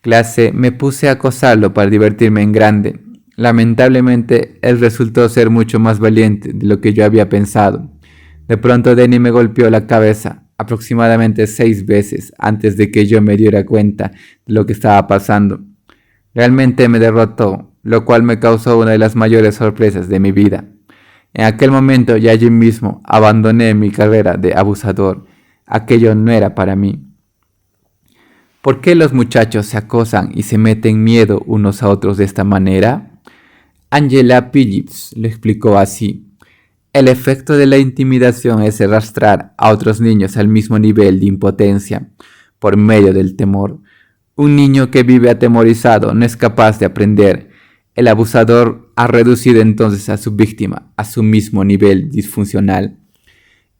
clase me puse a acosarlo para divertirme en grande. Lamentablemente, él resultó ser mucho más valiente de lo que yo había pensado. De pronto Denny me golpeó la cabeza aproximadamente 6 veces antes de que yo me diera cuenta de lo que estaba pasando. Realmente me derrotó, lo cual me causó una de las mayores sorpresas de mi vida. En aquel momento ya yo mismo abandoné mi carrera de abusador. Aquello no era para mí. ¿Por qué los muchachos se acosan y se meten miedo unos a otros de esta manera? Angela Phillips lo explicó así. El efecto de la intimidación es arrastrar a otros niños al mismo nivel de impotencia por medio del temor. Un niño que vive atemorizado no es capaz de aprender. El abusador ha reducido entonces a su víctima a su mismo nivel disfuncional.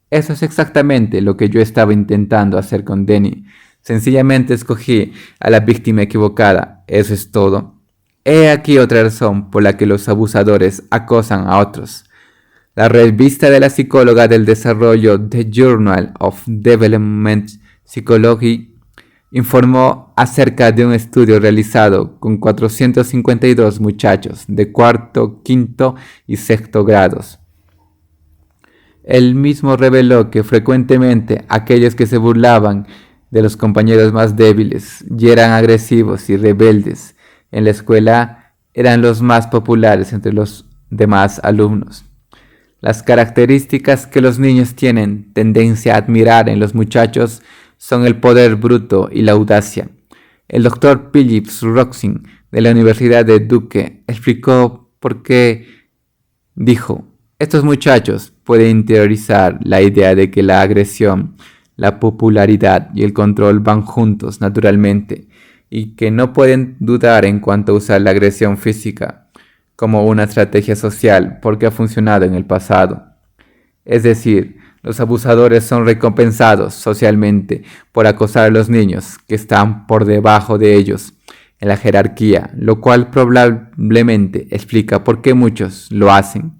Eso es exactamente lo que yo estaba intentando hacer con Denny. Sencillamente escogí a la víctima equivocada. Eso es todo. He aquí otra razón por la que los abusadores acosan a otros. La revista de la psicóloga del desarrollo The Journal of Development Psychology informó acerca de un estudio realizado con 452 muchachos de 4º, 5º y 6º grados. El mismo reveló que frecuentemente aquellos que se burlaban de los compañeros más débiles y eran agresivos y rebeldes en la escuela eran los más populares entre los demás alumnos. Las características que los niños tienen tendencia a admirar en los muchachos son el poder bruto y la audacia. El Dr. Phillips Roxin de la Universidad de Duke explicó por qué. Dijo, estos muchachos pueden interiorizar la idea de que la agresión, la popularidad y el control van juntos naturalmente y que no pueden dudar en cuanto a usar la agresión física como una estrategia social porque ha funcionado en el pasado. Es decir, Los abusadores son recompensados socialmente por acosar a los niños que están por debajo de ellos en la jerarquía, lo cual probablemente explica por qué muchos lo hacen.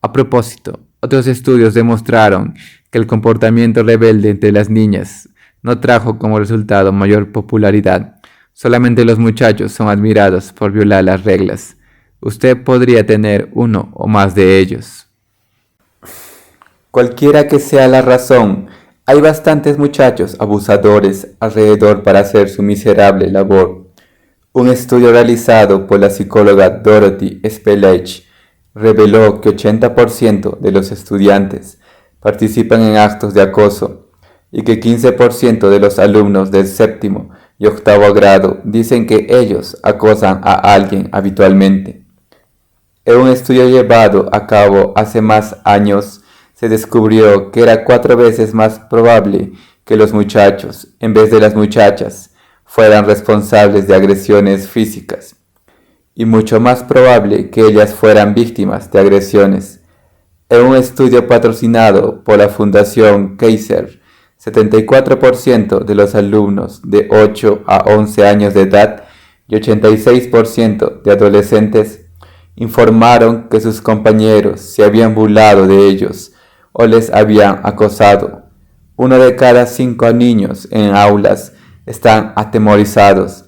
A propósito, otros estudios demostraron que el comportamiento rebelde entre las niñas no trajo como resultado mayor popularidad. Solamente los muchachos son admirados por violar las reglas. Usted podría tener uno o más de ellos. Cualquiera que sea la razón, hay bastantes muchachos abusadores alrededor para hacer su miserable labor. Un estudio realizado por la psicóloga Dorothy Spelech reveló que 80% de los estudiantes participan en actos de acoso y que 15% de los alumnos del séptimo y octavo grado dicen que ellos acosan a alguien habitualmente. En un estudio llevado a cabo hace más años, se descubrió que era 4 veces más probable que los muchachos, en vez de las muchachas, fueran responsables de agresiones físicas, y mucho más probable que ellas fueran víctimas de agresiones. En un estudio patrocinado por la Fundación Kaiser, 74% de los alumnos de 8 a 11 años de edad y 86% de adolescentes informaron que sus compañeros se habían burlado de ellos o les habían acosado. 1 de cada 5 niños en aulas están atemorizados.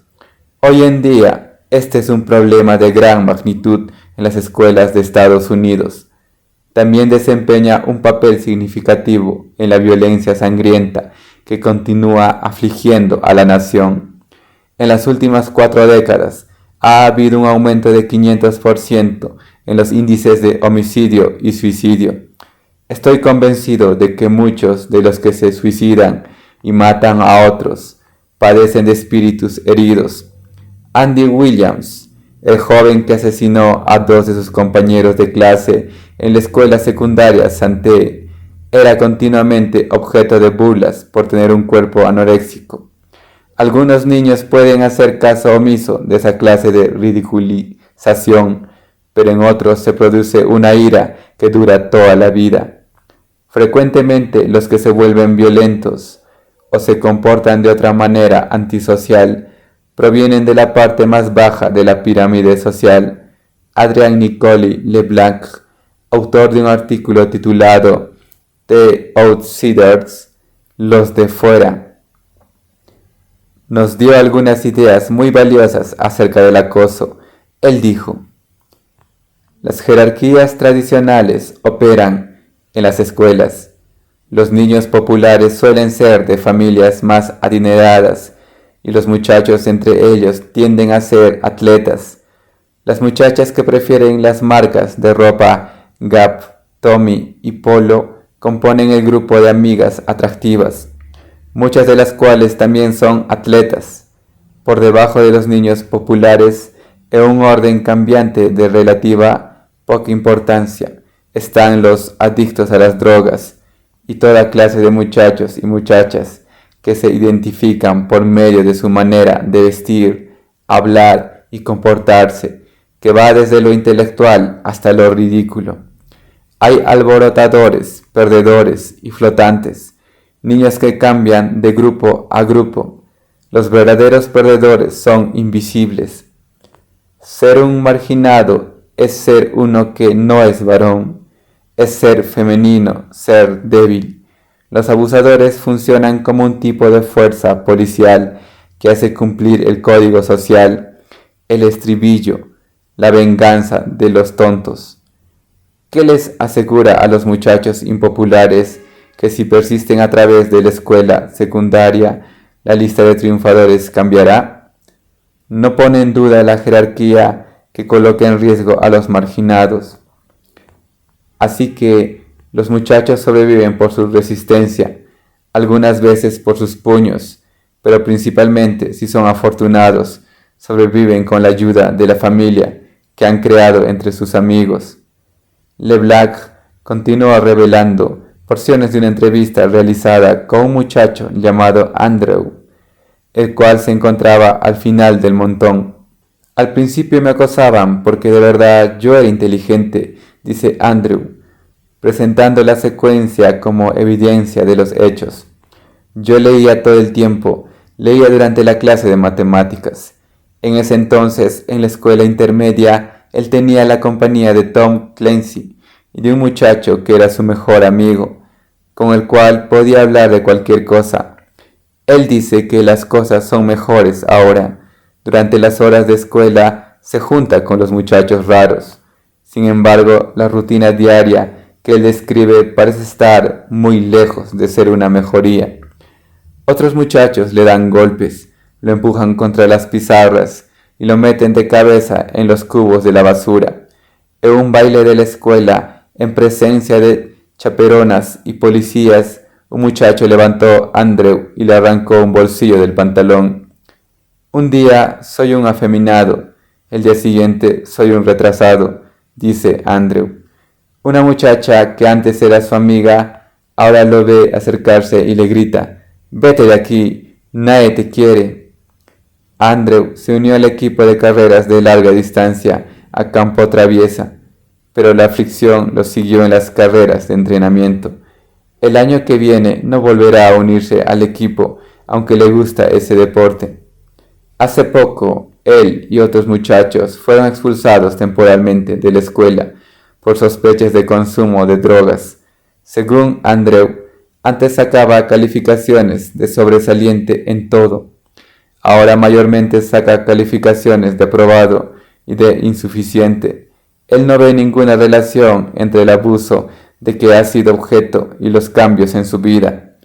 Hoy en día, este es un problema de gran magnitud en las escuelas de Estados Unidos. También desempeña un papel significativo en la violencia sangrienta que continúa afligiendo a la nación. En las últimas 4 décadas, ha habido un aumento de 500% en los índices de homicidio y suicidio. Estoy convencido de que muchos de los que se suicidan y matan a otros padecen de espíritus heridos. Andy Williams, el joven que asesinó a 2 de sus compañeros de clase en la escuela secundaria Sante, era continuamente objeto de burlas por tener un cuerpo anoréxico. Algunos niños pueden hacer caso omiso de esa clase de ridiculización, pero en otros se produce una ira que dura toda la vida. Frecuentemente los que se vuelven violentos o se comportan de otra manera antisocial provienen de la parte más baja de la pirámide social. Adrian Nicoli LeBlanc, autor de un artículo titulado The Outsiders, los de fuera, nos dio algunas ideas muy valiosas acerca del acoso. Él dijo: las jerarquías tradicionales operan en las escuelas. Los niños populares suelen ser de familias más adineradas y los muchachos entre ellos tienden a ser atletas. Las muchachas que prefieren las marcas de ropa Gap, Tommy y Polo componen el grupo de amigas atractivas, muchas de las cuales también son atletas. Por debajo de los niños populares, en un orden cambiante de relativa poca importancia, están los adictos a las drogas y toda clase de muchachos y muchachas que se identifican por medio de su manera de vestir, hablar y comportarse, que va desde lo intelectual hasta lo ridículo. Hay alborotadores, perdedores y flotantes, niños que cambian de grupo a grupo. Los verdaderos perdedores son invisibles. Ser un marginado es ser uno que no es varón, es ser femenino, ser débil. Los abusadores funcionan como un tipo de fuerza policial que hace cumplir el código social, el estribillo, la venganza de los tontos. ¿Qué les asegura a los muchachos impopulares que si persisten a través de la escuela secundaria, la lista de triunfadores cambiará? No pone en duda la jerarquía que coloca en riesgo a los marginados. Así que los muchachos sobreviven por su resistencia, algunas veces por sus puños, pero principalmente, si son afortunados, sobreviven con la ayuda de la familia que han creado entre sus amigos. LeBlanc continúa revelando porciones de una entrevista realizada con un muchacho llamado Andrew, el cual se encontraba al final del montón. Al principio me acosaban porque de verdad yo era inteligente, dice Andrew. presentando la secuencia como evidencia de los hechos. Yo leía todo el tiempo, leía durante la clase de matemáticas. En ese entonces, en la escuela intermedia, él tenía la compañía de Tom Clancy y de un muchacho que era su mejor amigo, con el cual podía hablar de cualquier cosa. Él dice que las cosas son mejores ahora. Durante las horas de escuela se junta con los muchachos raros. Sin embargo, la rutina diaria que él describe parece estar muy lejos de ser una mejoría. Otros muchachos le dan golpes, lo empujan contra las pizarras y lo meten de cabeza en los cubos de la basura. En un baile de la escuela, en presencia de chaperonas y policías, un muchacho levantó a Andrew y le arrancó un bolsillo del pantalón. Un día soy un afeminado, el día siguiente soy un retrasado, dice Andrew. Una muchacha que antes era su amiga, ahora lo ve acercarse y le grita: «Vete de aquí, nadie te quiere». Andrew se unió al equipo de carreras de larga distancia a campo traviesa, pero la aflicción lo siguió en las carreras de entrenamiento. El año que viene no volverá a unirse al equipo, aunque le gusta ese deporte. Hace poco, él y otros muchachos fueron expulsados temporalmente de la escuela por sospechas de consumo de drogas. Según Andrew, antes sacaba calificaciones de sobresaliente en todo. Ahora mayormente saca calificaciones de aprobado y de insuficiente. Él no ve ninguna relación entre el abuso de que ha sido objeto y los cambios en su vida.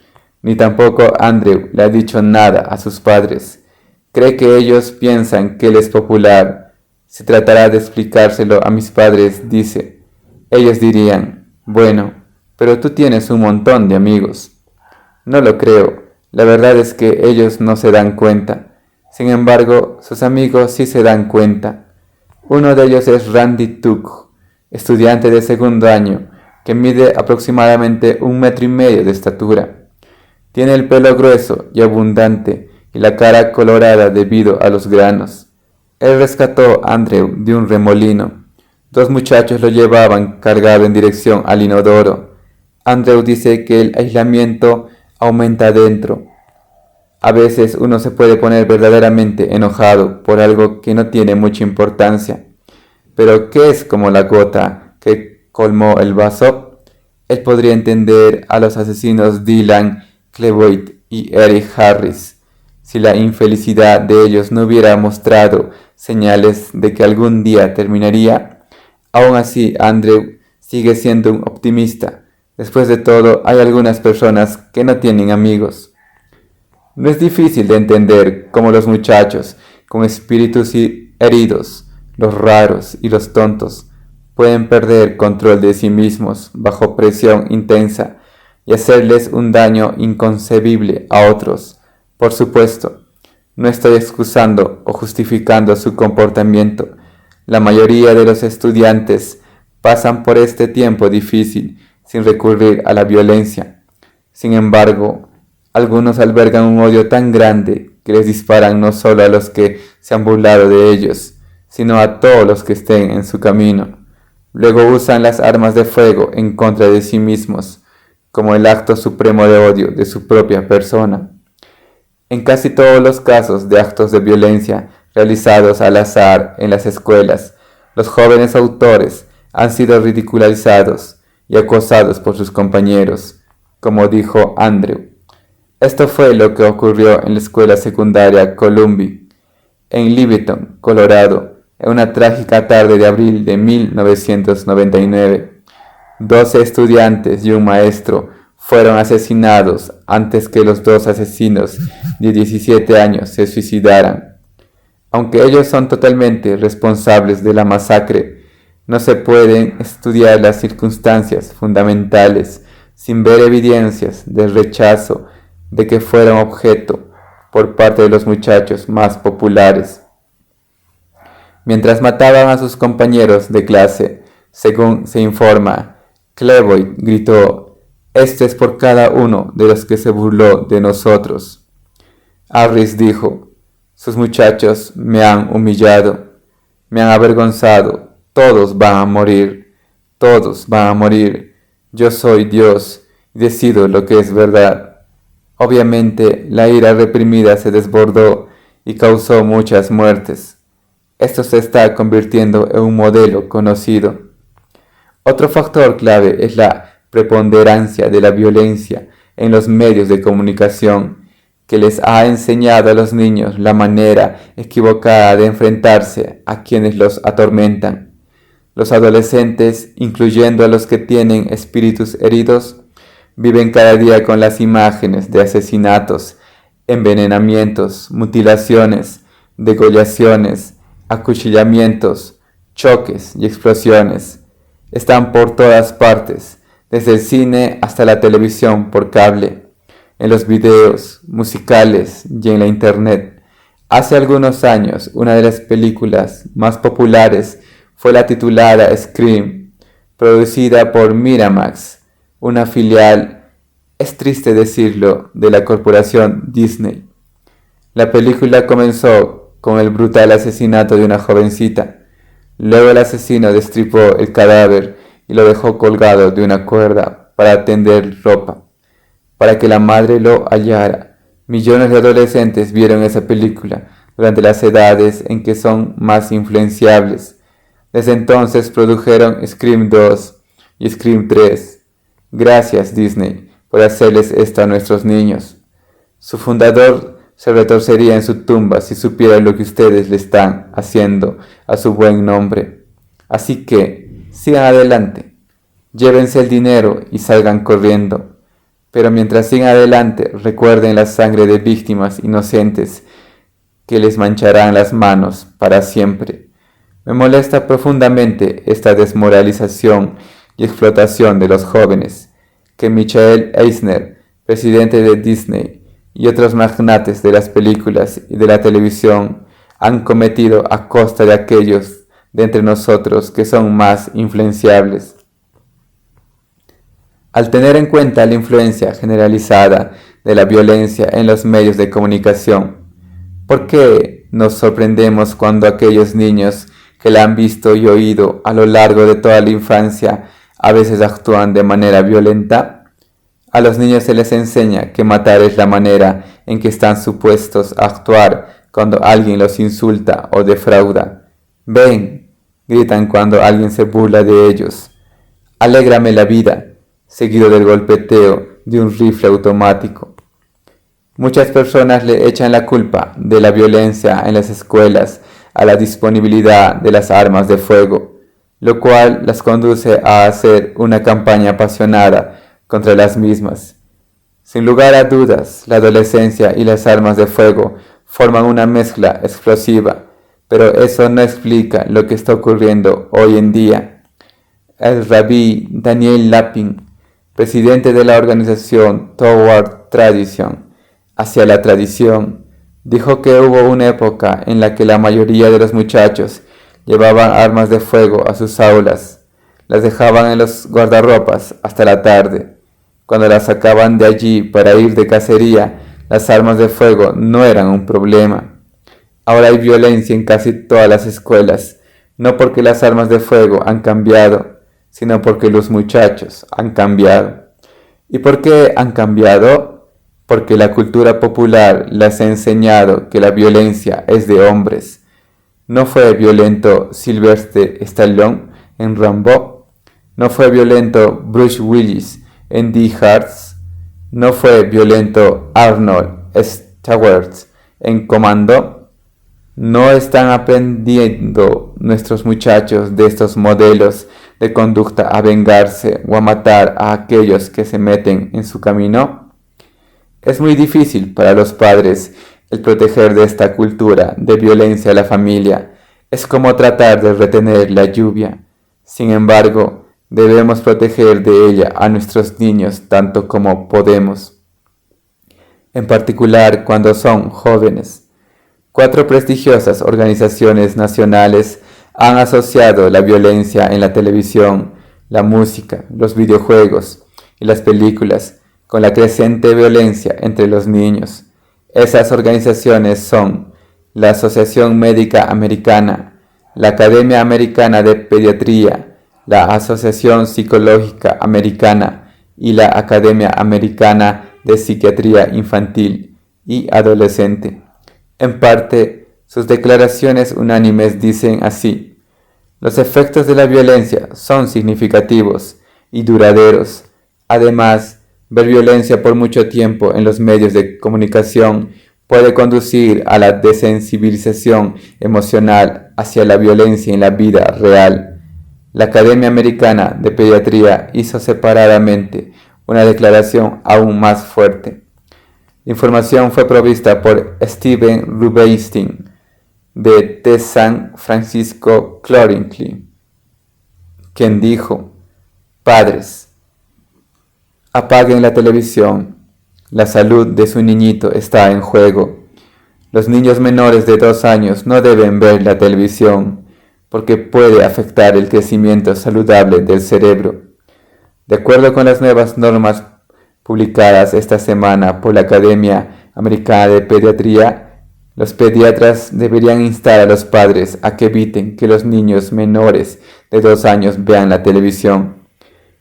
Ni tampoco Andrew le ha dicho nada a sus padres. Cree que ellos piensan que él es popular. Si tratara de explicárselo a mis padres, dice, ellos dirían: «Bueno, pero tú tienes un montón de amigos». No lo creo. La verdad es que ellos no se dan cuenta. Sin embargo, sus amigos sí se dan cuenta. Uno de ellos es Randy Tuck, estudiante de segundo año, que mide aproximadamente 1,5 metros de estatura. Tiene el pelo grueso y abundante y la cara colorada debido a los granos. Él rescató a Andrew de un remolino. Dos muchachos lo llevaban cargado en dirección al inodoro. Andrew dice que el aislamiento aumenta dentro. A veces uno se puede poner verdaderamente enojado por algo que no tiene mucha importancia. Pero ¿qué es como la gota que colmó el vaso? Él podría entender a los asesinos Dylan Klebold y Eric Harris si la infelicidad de ellos no hubiera mostrado señales de que algún día terminaría. Aún así, Andrew sigue siendo un optimista. Después de todo, hay algunas personas que no tienen amigos. No es difícil de entender cómo los muchachos con espíritus heridos, los raros y los tontos, pueden perder control de sí mismos bajo presión intensa y hacerles un daño inconcebible a otros. Por supuesto, no estoy excusando o justificando su comportamiento. La mayoría de los estudiantes pasan por este tiempo difícil sin recurrir a la violencia. Sin embargo, algunos albergan un odio tan grande que les disparan no solo a los que se han burlado de ellos, sino a todos los que estén en su camino. Luego usan las armas de fuego en contra de sí mismos, como el acto supremo de odio de su propia persona. En casi todos los casos de actos de violencia realizados al azar en las escuelas, los jóvenes autores han sido ridiculizados y acosados por sus compañeros, como dijo Andrew. Esto fue lo que ocurrió en la escuela secundaria Columbia, en Littleton, Colorado, en una trágica tarde de abril de 1999. 12 estudiantes y un maestro fueron asesinados antes que los dos asesinos de 17 años se suicidaran. Aunque ellos son totalmente responsables de la masacre, no se pueden estudiar las circunstancias fundamentales sin ver evidencias del rechazo de que fueron objeto por parte de los muchachos más populares. Mientras mataban a sus compañeros de clase, según se informa, Klebold gritó: «Esto es por cada uno de los que se burló de nosotros». Harris dijo: «Sus muchachos me han humillado, me han avergonzado, todos van a morir, todos van a morir. yo soy Dios y decido lo que es verdad. Obviamente, la ira reprimida se desbordó y causó muchas muertes. Esto se está convirtiendo en un modelo conocido. Otro factor clave es la preponderancia de la violencia en los medios de comunicación, que les ha enseñado a los niños la manera equivocada de enfrentarse a quienes los atormentan. Los adolescentes, incluyendo a los que tienen espíritus heridos, viven cada día con las imágenes de asesinatos, envenenamientos, mutilaciones, degollaciones, acuchillamientos, choques y explosiones. Están por todas partes, desde el cine hasta la televisión por cable, en los videos musicales y en la internet. Hace algunos años, una de las películas más populares fue la titulada Scream, producida por Miramax, una filial, es triste decirlo, de la corporación Disney. La película comenzó con el brutal asesinato de una jovencita. Luego el asesino destripó el cadáver y lo dejó colgado de una cuerda para tender ropa, para que la madre lo hallara. Millones de adolescentes vieron esa película durante las edades en que son más influenciables. Desde entonces produjeron Scream 2 y Scream 3. Gracias Disney por hacerles esto a nuestros niños. Su fundador se retorcería en su tumba si supiera lo que ustedes le están haciendo a su buen nombre. Así que, sigan adelante, llévense el dinero y salgan corriendo. Pero mientras sigan adelante, recuerden la sangre de víctimas inocentes que les mancharán las manos para siempre. Me molesta profundamente esta desmoralización y explotación de los jóvenes que Michael Eisner, presidente de Disney, y otros magnates de las películas y de la televisión han cometido a costa de aquellos de entre nosotros que son más influenciables. Al tener en cuenta la influencia generalizada de la violencia en los medios de comunicación, ¿por qué nos sorprendemos cuando aquellos niños que la han visto y oído a lo largo de toda la infancia a veces actúan de manera violenta? A los niños se les enseña que matar es la manera en que están supuestos a actuar cuando alguien los insulta o defrauda. «Ven», gritan cuando alguien se burla de ellos. «Alégrame la vida», seguido del golpeteo de un rifle automático. Muchas personas le echan la culpa de la violencia en las escuelas a la disponibilidad de las armas de fuego, lo cual las conduce a hacer una campaña apasionada contra las mismas. Sin lugar a dudas, la adolescencia y las armas de fuego forman una mezcla explosiva, pero eso no explica lo que está ocurriendo hoy en día. El rabí Daniel Lapin, presidente de la organización Toward Tradition, hacia la tradición, dijo que hubo una época en la que la mayoría de los muchachos llevaban armas de fuego a sus aulas, las dejaban en los guardarropas hasta la tarde. Cuando las sacaban de allí para ir de cacería, las armas de fuego no eran un problema. Ahora hay violencia en casi todas las escuelas, no porque las armas de fuego han cambiado, sino porque los muchachos han cambiado. ¿Y por qué han cambiado? Porque la cultura popular les ha enseñado que la violencia es de hombres. ¿No fue violento Sylvester Stallone en Rambo? ¿No fue violento Bruce Willis en Die Hard? ¿No fue violento Arnold Schwarzenegger en Commando? ¿No están aprendiendo nuestros muchachos de estos modelos de conducta a vengarse o a matar a aquellos que se meten en su camino? Es muy difícil para los padres el proteger de esta cultura de violencia a la familia. Es como tratar de retener la lluvia. Sin embargo, debemos proteger de ella a nuestros niños tanto como podemos, en particular cuando son jóvenes. 4 prestigiosas organizaciones nacionales han asociado la violencia en la televisión, la música, los videojuegos y las películas con la creciente violencia entre los niños. Esas organizaciones son la Asociación Médica Americana, la Academia Americana de Pediatría, la Asociación Psicológica Americana y la Academia Americana de Psiquiatría Infantil y Adolescente. En parte, sus declaraciones unánimes dicen así: los efectos de la violencia son significativos y duraderos. Además, ver violencia por mucho tiempo en los medios de comunicación puede conducir a la desensibilización emocional hacia la violencia en la vida real. La Academia Americana de Pediatría hizo separadamente una declaración aún más fuerte. La información fue provista por Steven Rubinstein de The San Francisco Chronicle, quien dijo: padres, apaguen la televisión. La salud de su niñito está en juego. Los niños menores de 2 años no deben ver la televisión porque puede afectar el crecimiento saludable del cerebro. De acuerdo con las nuevas normas publicadas esta semana por la Academia Americana de Pediatría, los pediatras deberían instar a los padres a que eviten que los niños menores de 2 años vean la televisión.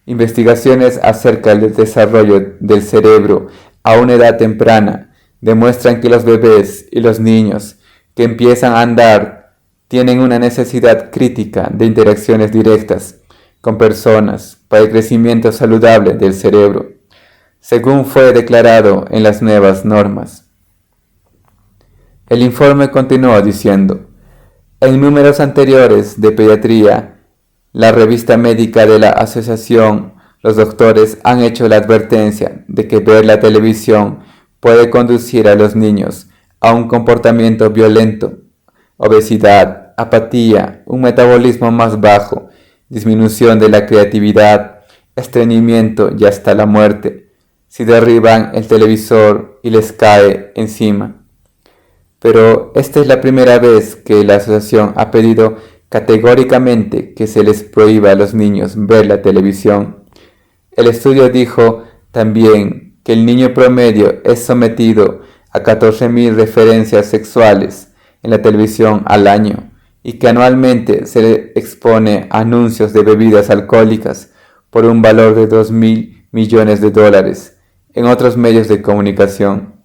Investigaciones acerca del desarrollo del cerebro a una edad temprana demuestran que los bebés y los niños que empiezan a andar tienen una necesidad crítica de interacciones directas con personas para el crecimiento saludable del cerebro, según fue declarado en las nuevas normas. El informe continuó diciendo: en números anteriores de pediatría, la revista médica de la asociación, los doctores han hecho la advertencia de que ver la televisión puede conducir a los niños a un comportamiento violento, obesidad, apatía, un metabolismo más bajo, disminución de la creatividad, estreñimiento y hasta la muerte, si derriban el televisor y les cae encima. Pero esta es la primera vez que la asociación ha pedido categóricamente que se les prohíba a los niños ver la televisión. El estudio dijo también que el niño promedio es sometido a 14.000 referencias sexuales en la televisión al año y que anualmente se le expone a anuncios de bebidas alcohólicas por un valor de $2.000 millones en otros medios de comunicación.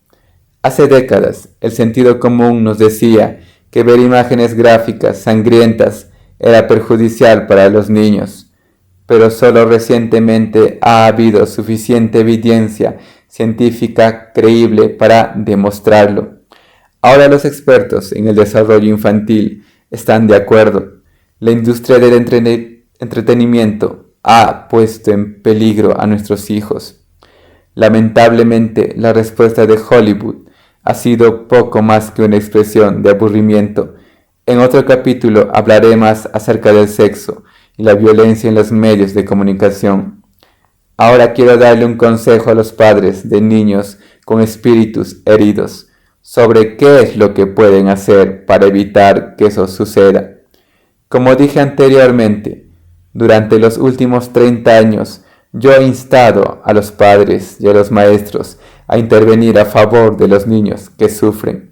Hace décadas, el sentido común nos decía que ver imágenes gráficas sangrientas era perjudicial para los niños, pero solo recientemente ha habido suficiente evidencia científica creíble para demostrarlo. Ahora los expertos en el desarrollo infantil están de acuerdo. La industria del entretenimiento ha puesto en peligro a nuestros hijos. Lamentablemente, la respuesta de Hollywood ha sido poco más que una expresión de aburrimiento. En otro capítulo hablaré más acerca del sexo y la violencia en los medios de comunicación. Ahora quiero darle un consejo a los padres de niños con espíritus heridos sobre qué es lo que pueden hacer para evitar que eso suceda. Como dije anteriormente, durante los últimos 30 años yo he instado a los padres y a los maestros a intervenir a favor de los niños que sufren.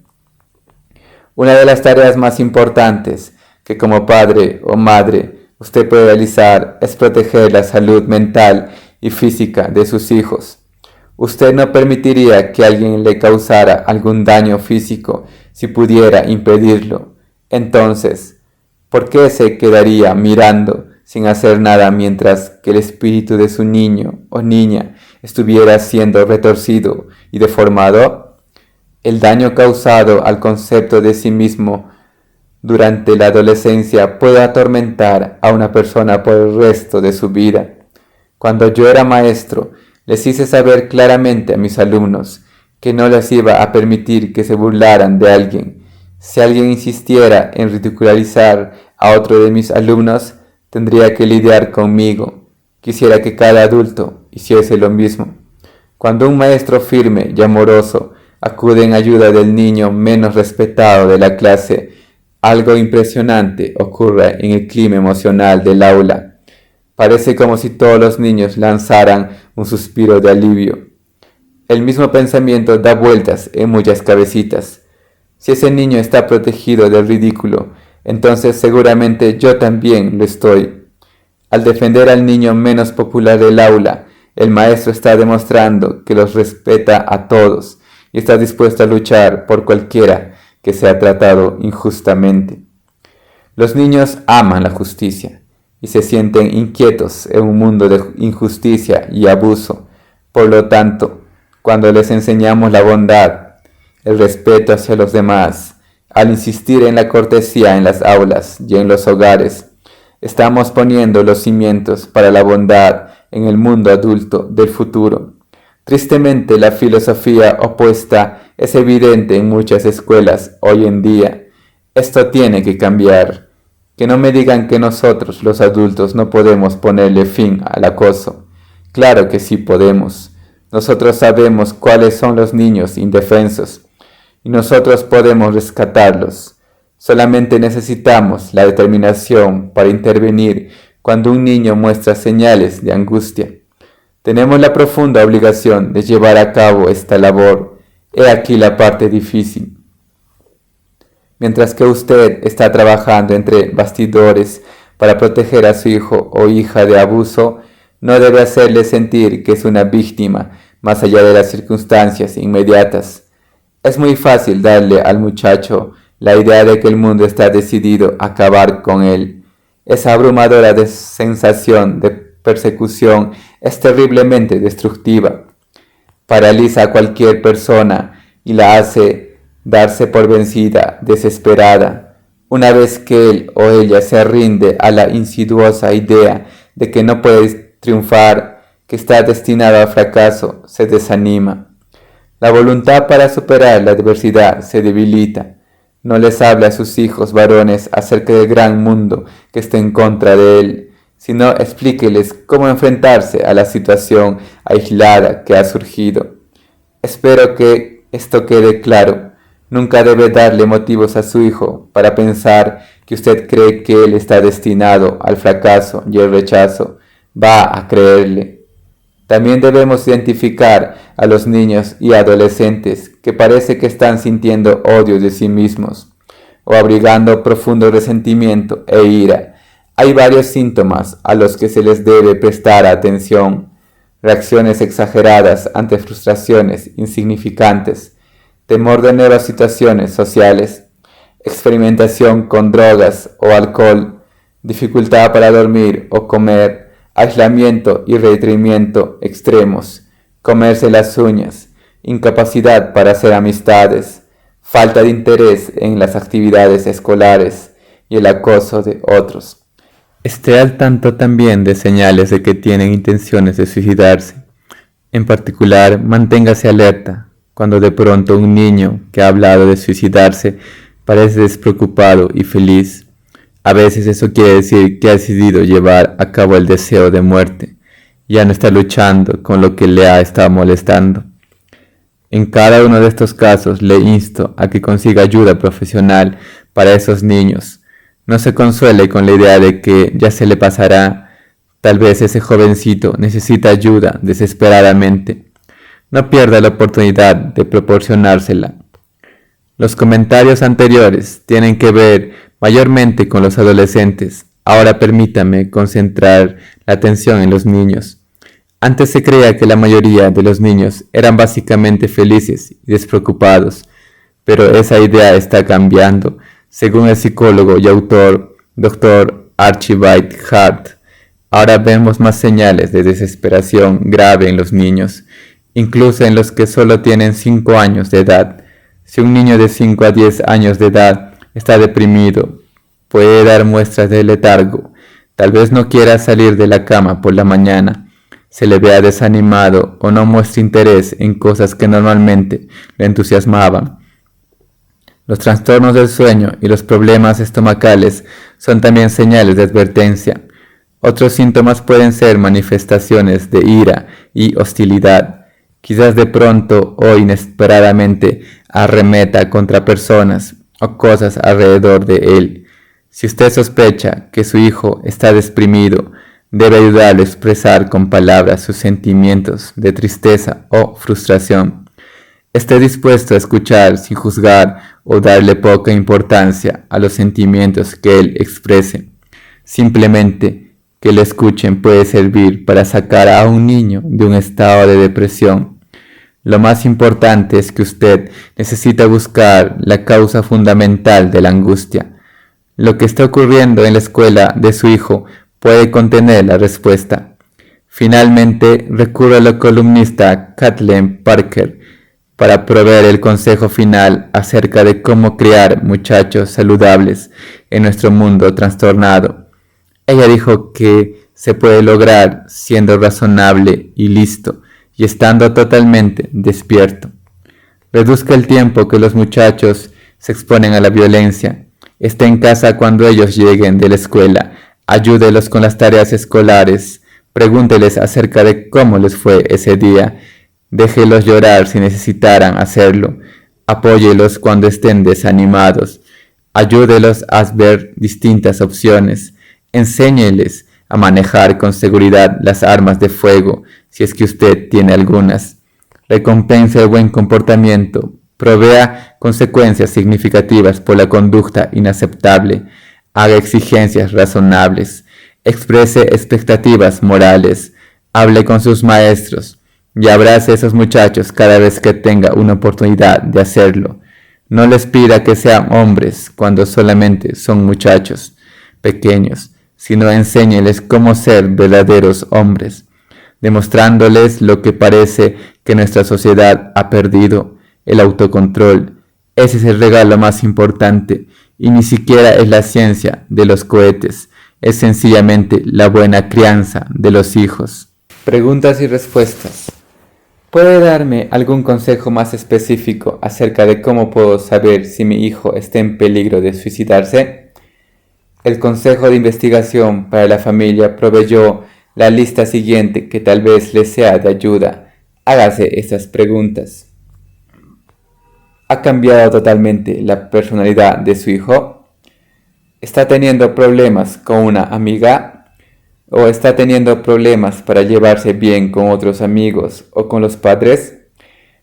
Una de las tareas más importantes que como padre o madre usted puede realizar es proteger la salud mental y física de sus hijos. Usted no permitiría que alguien le causara algún daño físico si pudiera impedirlo. Entonces, ¿por qué se quedaría mirando sin hacer nada mientras que el espíritu de su niño o niña estuviera siendo retorcido y deformado? El daño causado al concepto de sí mismo durante la adolescencia puede atormentar a una persona por el resto de su vida. Cuando yo era maestro, les hice saber claramente a mis alumnos que no les iba a permitir que se burlaran de alguien. Si alguien insistiera en ridicularizar a otro de mis alumnos, tendría que lidiar conmigo. Quisiera que cada adulto hiciese lo mismo. Cuando un maestro firme y amoroso acude en ayuda del niño menos respetado de la clase, algo impresionante ocurre en el clima emocional del aula. Parece como si todos los niños lanzaran un suspiro de alivio. El mismo pensamiento da vueltas en muchas cabecitas. Si ese niño está protegido del ridículo, entonces seguramente yo también lo estoy. Al defender al niño menos popular del aula, el maestro está demostrando que los respeta a todos y está dispuesto a luchar por cualquiera que sea tratado injustamente. Los niños aman la justicia y se sienten inquietos en un mundo de injusticia y abuso. Por lo tanto, cuando les enseñamos la bondad, el respeto hacia los demás, al insistir en la cortesía en las aulas y en los hogares, estamos poniendo los cimientos para la bondad en el mundo adulto del futuro. Tristemente, la filosofía opuesta es evidente en muchas escuelas hoy en día. Esto tiene que cambiar. Que no me digan que nosotros, los adultos, no podemos ponerle fin al acoso. Claro que sí podemos. Nosotros sabemos cuáles son los niños indefensos y nosotros podemos rescatarlos. Solamente necesitamos la determinación para intervenir cuando un niño muestra señales de angustia. Tenemos la profunda obligación de llevar a cabo esta labor. He aquí la parte difícil. Mientras que usted está trabajando entre bastidores para proteger a su hijo o hija de abuso, no debe hacerle sentir que es una víctima más allá de las circunstancias inmediatas. Es muy fácil darle al muchacho la idea de que el mundo está decidido a acabar con él. Esa abrumadora sensación de persecución es terriblemente destructiva. Paraliza a cualquier persona y la hace darse por vencida, desesperada. Una vez que él o ella se rinde a la insidiosa idea de que no puede triunfar, que está destinado al fracaso, se desanima. La voluntad para superar la adversidad se debilita. No les habla a sus hijos varones acerca del gran mundo que está en contra de él, sino explíqueles cómo enfrentarse a la situación aislada que ha surgido. Espero que esto quede claro. Nunca debe darle motivos a su hijo para pensar que usted cree que él está destinado al fracaso y el rechazo. Va a creerle. También debemos identificar a los niños y adolescentes que parece que están sintiendo odio de sí mismos o abrigando profundo resentimiento e ira. Hay varios síntomas a los que se les debe prestar atención: reacciones exageradas ante frustraciones insignificantes, temor de nuevas situaciones sociales, experimentación con drogas o alcohol, dificultad para dormir o comer, aislamiento y retraimiento extremos, comerse las uñas, incapacidad para hacer amistades, falta de interés en las actividades escolares y el acoso de otros. Esté al tanto también de señales de que tienen intenciones de suicidarse. En particular, manténgase alerta cuando de pronto un niño que ha hablado de suicidarse parece despreocupado y feliz. A veces eso quiere decir que ha decidido llevar a cabo el deseo de muerte. Ya no está luchando con lo que le ha estado molestando. En cada uno de estos casos le insto a que consiga ayuda profesional para esos niños. No se consuele con la idea de que ya se le pasará. Tal vez ese jovencito necesita ayuda desesperadamente. No pierda la oportunidad de proporcionársela. Los comentarios anteriores tienen que ver mayormente con los adolescentes. Ahora permítame concentrar la atención en los niños. Antes se creía que la mayoría de los niños eran básicamente felices y despreocupados, pero esa idea está cambiando, según el psicólogo y autor Dr. Archibald Hart. Ahora vemos más señales de desesperación grave en los niños, incluso en los que solo tienen 5 años de edad. Si un niño de 5 a 10 años de edad está deprimido, puede dar muestras de letargo, tal vez no quiera salir de la cama por la mañana, se le vea desanimado o no muestra interés en cosas que normalmente le entusiasmaban. Los trastornos del sueño y los problemas estomacales son también señales de advertencia. Otros síntomas pueden ser manifestaciones de ira y hostilidad. Quizás de pronto o inesperadamente arremeta contra personas o cosas alrededor de él. Si usted sospecha que su hijo está deprimido, debe ayudarle a expresar con palabras sus sentimientos de tristeza o frustración. Esté dispuesto a escuchar sin juzgar o darle poca importancia a los sentimientos que él exprese. Simplemente que le escuchen puede servir para sacar a un niño de un estado de depresión. Lo más importante es que usted necesita buscar la causa fundamental de la angustia. Lo que está ocurriendo en la escuela de su hijo puede contener la respuesta. Finalmente, recurre a la columnista Kathleen Parker para proveer el consejo final acerca de cómo criar muchachos saludables en nuestro mundo trastornado. Ella dijo que se puede lograr siendo razonable y listo y estando totalmente despierto. Reduzca el tiempo que los muchachos se exponen a la violencia. Esté en casa cuando ellos lleguen de la escuela. Ayúdelos con las tareas escolares. Pregúnteles acerca de cómo les fue ese día. Déjelos llorar si necesitaran hacerlo. Apóyelos cuando estén desanimados. Ayúdelos a ver distintas opciones. Enséñeles a manejar con seguridad las armas de fuego, si es que usted tiene algunas. Recompense el buen comportamiento. Provea consecuencias significativas por la conducta inaceptable. Haga exigencias razonables. Exprese expectativas morales. Hable con sus maestros y abrace a esos muchachos cada vez que tenga una oportunidad de hacerlo. No les pida que sean hombres cuando solamente son muchachos pequeños, sino enséñeles cómo ser verdaderos hombres, demostrándoles lo que parece que nuestra sociedad ha perdido, el autocontrol. Ese es el regalo más importante, y ni siquiera es la ciencia de los cohetes, es sencillamente la buena crianza de los hijos. Preguntas y respuestas. ¿Puede darme algún consejo más específico acerca de cómo puedo saber si mi hijo está en peligro de suicidarse? El Consejo de Investigación para la Familia proveyó la lista siguiente que tal vez le sea de ayuda. Hágase estas preguntas. ¿Ha cambiado totalmente la personalidad de su hijo? ¿Está teniendo problemas con una amiga? ¿O está teniendo problemas para llevarse bien con otros amigos o con los padres?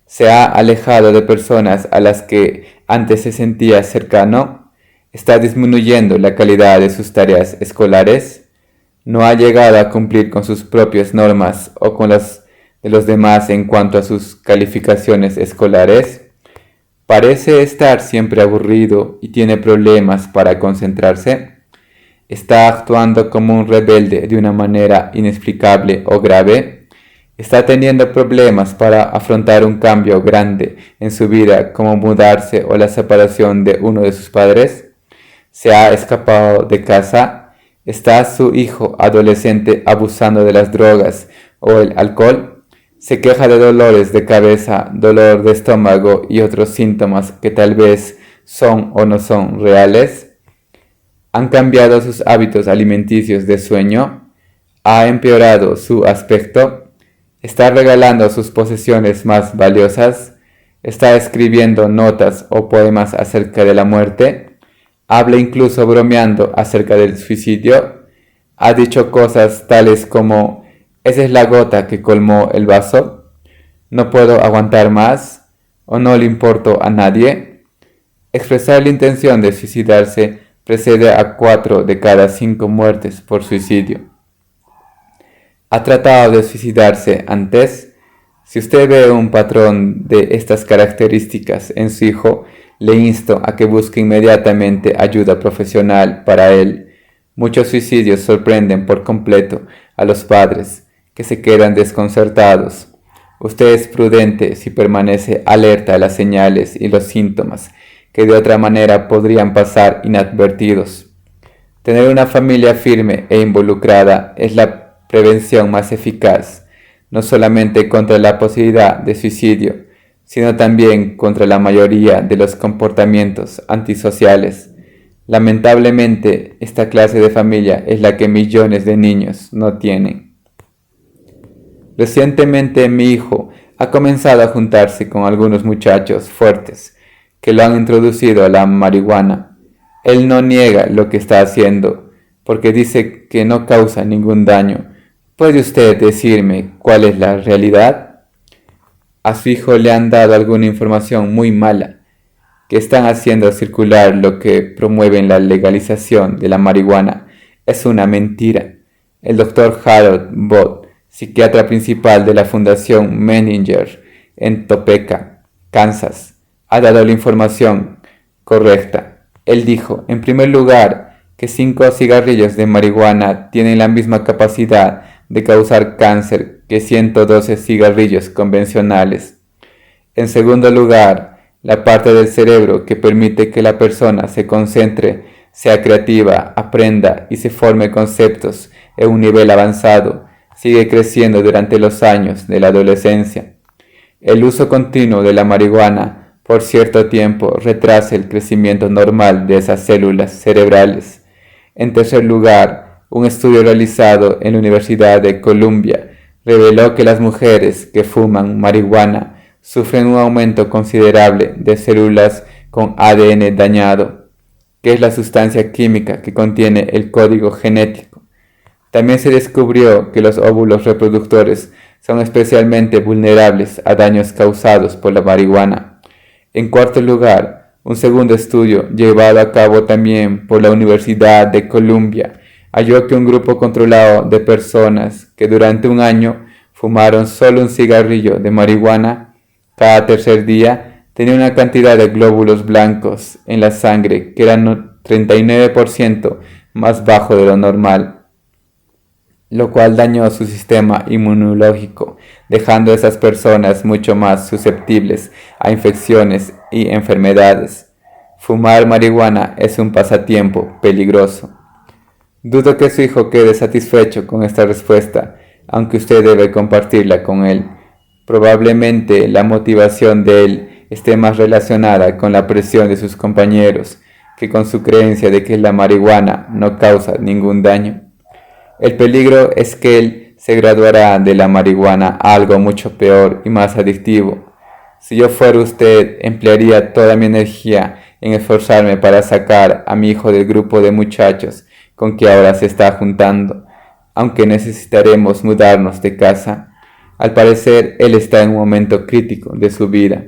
¿Se ha alejado de personas a las que antes se sentía cercano? ¿Está disminuyendo la calidad de sus tareas escolares? ¿No ha llegado a cumplir con sus propias normas o con las de los demás en cuanto a sus calificaciones escolares? ¿Parece estar siempre aburrido y tiene problemas para concentrarse? ¿Está actuando como un rebelde de una manera inexplicable o grave? ¿Está teniendo problemas para afrontar un cambio grande en su vida como mudarse o la separación de uno de sus padres? ¿Se ha escapado de casa? ¿Está su hijo adolescente abusando de las drogas o el alcohol? ¿Se queja de dolores de cabeza, dolor de estómago y otros síntomas que tal vez son o no son reales? ¿Han cambiado sus hábitos alimenticios de sueño? ¿Ha empeorado su aspecto? ¿Está regalando sus posesiones más valiosas? ¿Está escribiendo notas o poemas acerca de la muerte? ¿Habla incluso bromeando acerca del suicidio? ¿Ha dicho cosas tales como «esa es la gota que colmó el vaso», «no puedo aguantar más» o «no le importo a nadie»? Expresar la intención de suicidarse precede a 4 de cada 5 muertes por suicidio. ¿Ha tratado de suicidarse antes? Si usted ve un patrón de estas características en su hijo, le insto a que busque inmediatamente ayuda profesional para él. Muchos suicidios sorprenden por completo a los padres, que se quedan desconcertados. Usted es prudente si permanece alerta a las señales y los síntomas que de otra manera podrían pasar inadvertidos. Tener una familia firme e involucrada es la prevención más eficaz, no solamente contra la posibilidad de suicidio, sino también contra la mayoría de los comportamientos antisociales. Lamentablemente, esta clase de familia es la que millones de niños no tienen. Recientemente mi hijo ha comenzado a juntarse con algunos muchachos fuertes que lo han introducido a la marihuana. Él no niega lo que está haciendo, porque dice que no causa ningún daño. ¿Puede usted decirme cuál es la realidad? A su hijo le han dado alguna información muy mala, que están haciendo circular lo que promueven la legalización de la marihuana. Es una mentira. El doctor Harold Bott, psiquiatra principal de la Fundación Menninger en Topeka, Kansas, ha dado la información correcta. Él dijo, en primer lugar, que 5 cigarrillos de marihuana tienen la misma capacidad de causar cáncer que 112 cigarrillos convencionales. En segundo lugar, la parte del cerebro que permite que la persona se concentre, sea creativa, aprenda y se forme conceptos en un nivel avanzado, sigue creciendo durante los años de la adolescencia. El uso continuo de la marihuana por cierto tiempo retrasa el crecimiento normal de esas células cerebrales. En tercer lugar, un estudio realizado en la Universidad de Columbia reveló que las mujeres que fuman marihuana sufren un aumento considerable de células con ADN dañado, que es la sustancia química que contiene el código genético. También se descubrió que los óvulos reproductores son especialmente vulnerables a daños causados por la marihuana. En cuarto lugar, un segundo estudio llevado a cabo también por la Universidad de Columbia halló que un grupo controlado de personas que durante un año fumaron solo un cigarrillo de marihuana cada tercer día tenía una cantidad de glóbulos blancos en la sangre que era 39% más bajo de lo normal, lo cual dañó su sistema inmunológico, dejando a esas personas mucho más susceptibles a infecciones y enfermedades. Fumar marihuana es un pasatiempo peligroso. Dudo que su hijo quede satisfecho con esta respuesta, aunque usted debe compartirla con él. Probablemente la motivación de él esté más relacionada con la presión de sus compañeros que con su creencia de que la marihuana no causa ningún daño. El peligro es que él se graduará de la marihuana a algo mucho peor y más adictivo. Si yo fuera usted, emplearía toda mi energía en esforzarme para sacar a mi hijo del grupo de muchachos con que ahora se está juntando, aunque necesitaremos mudarnos de casa. Al parecer, él está en un momento crítico de su vida.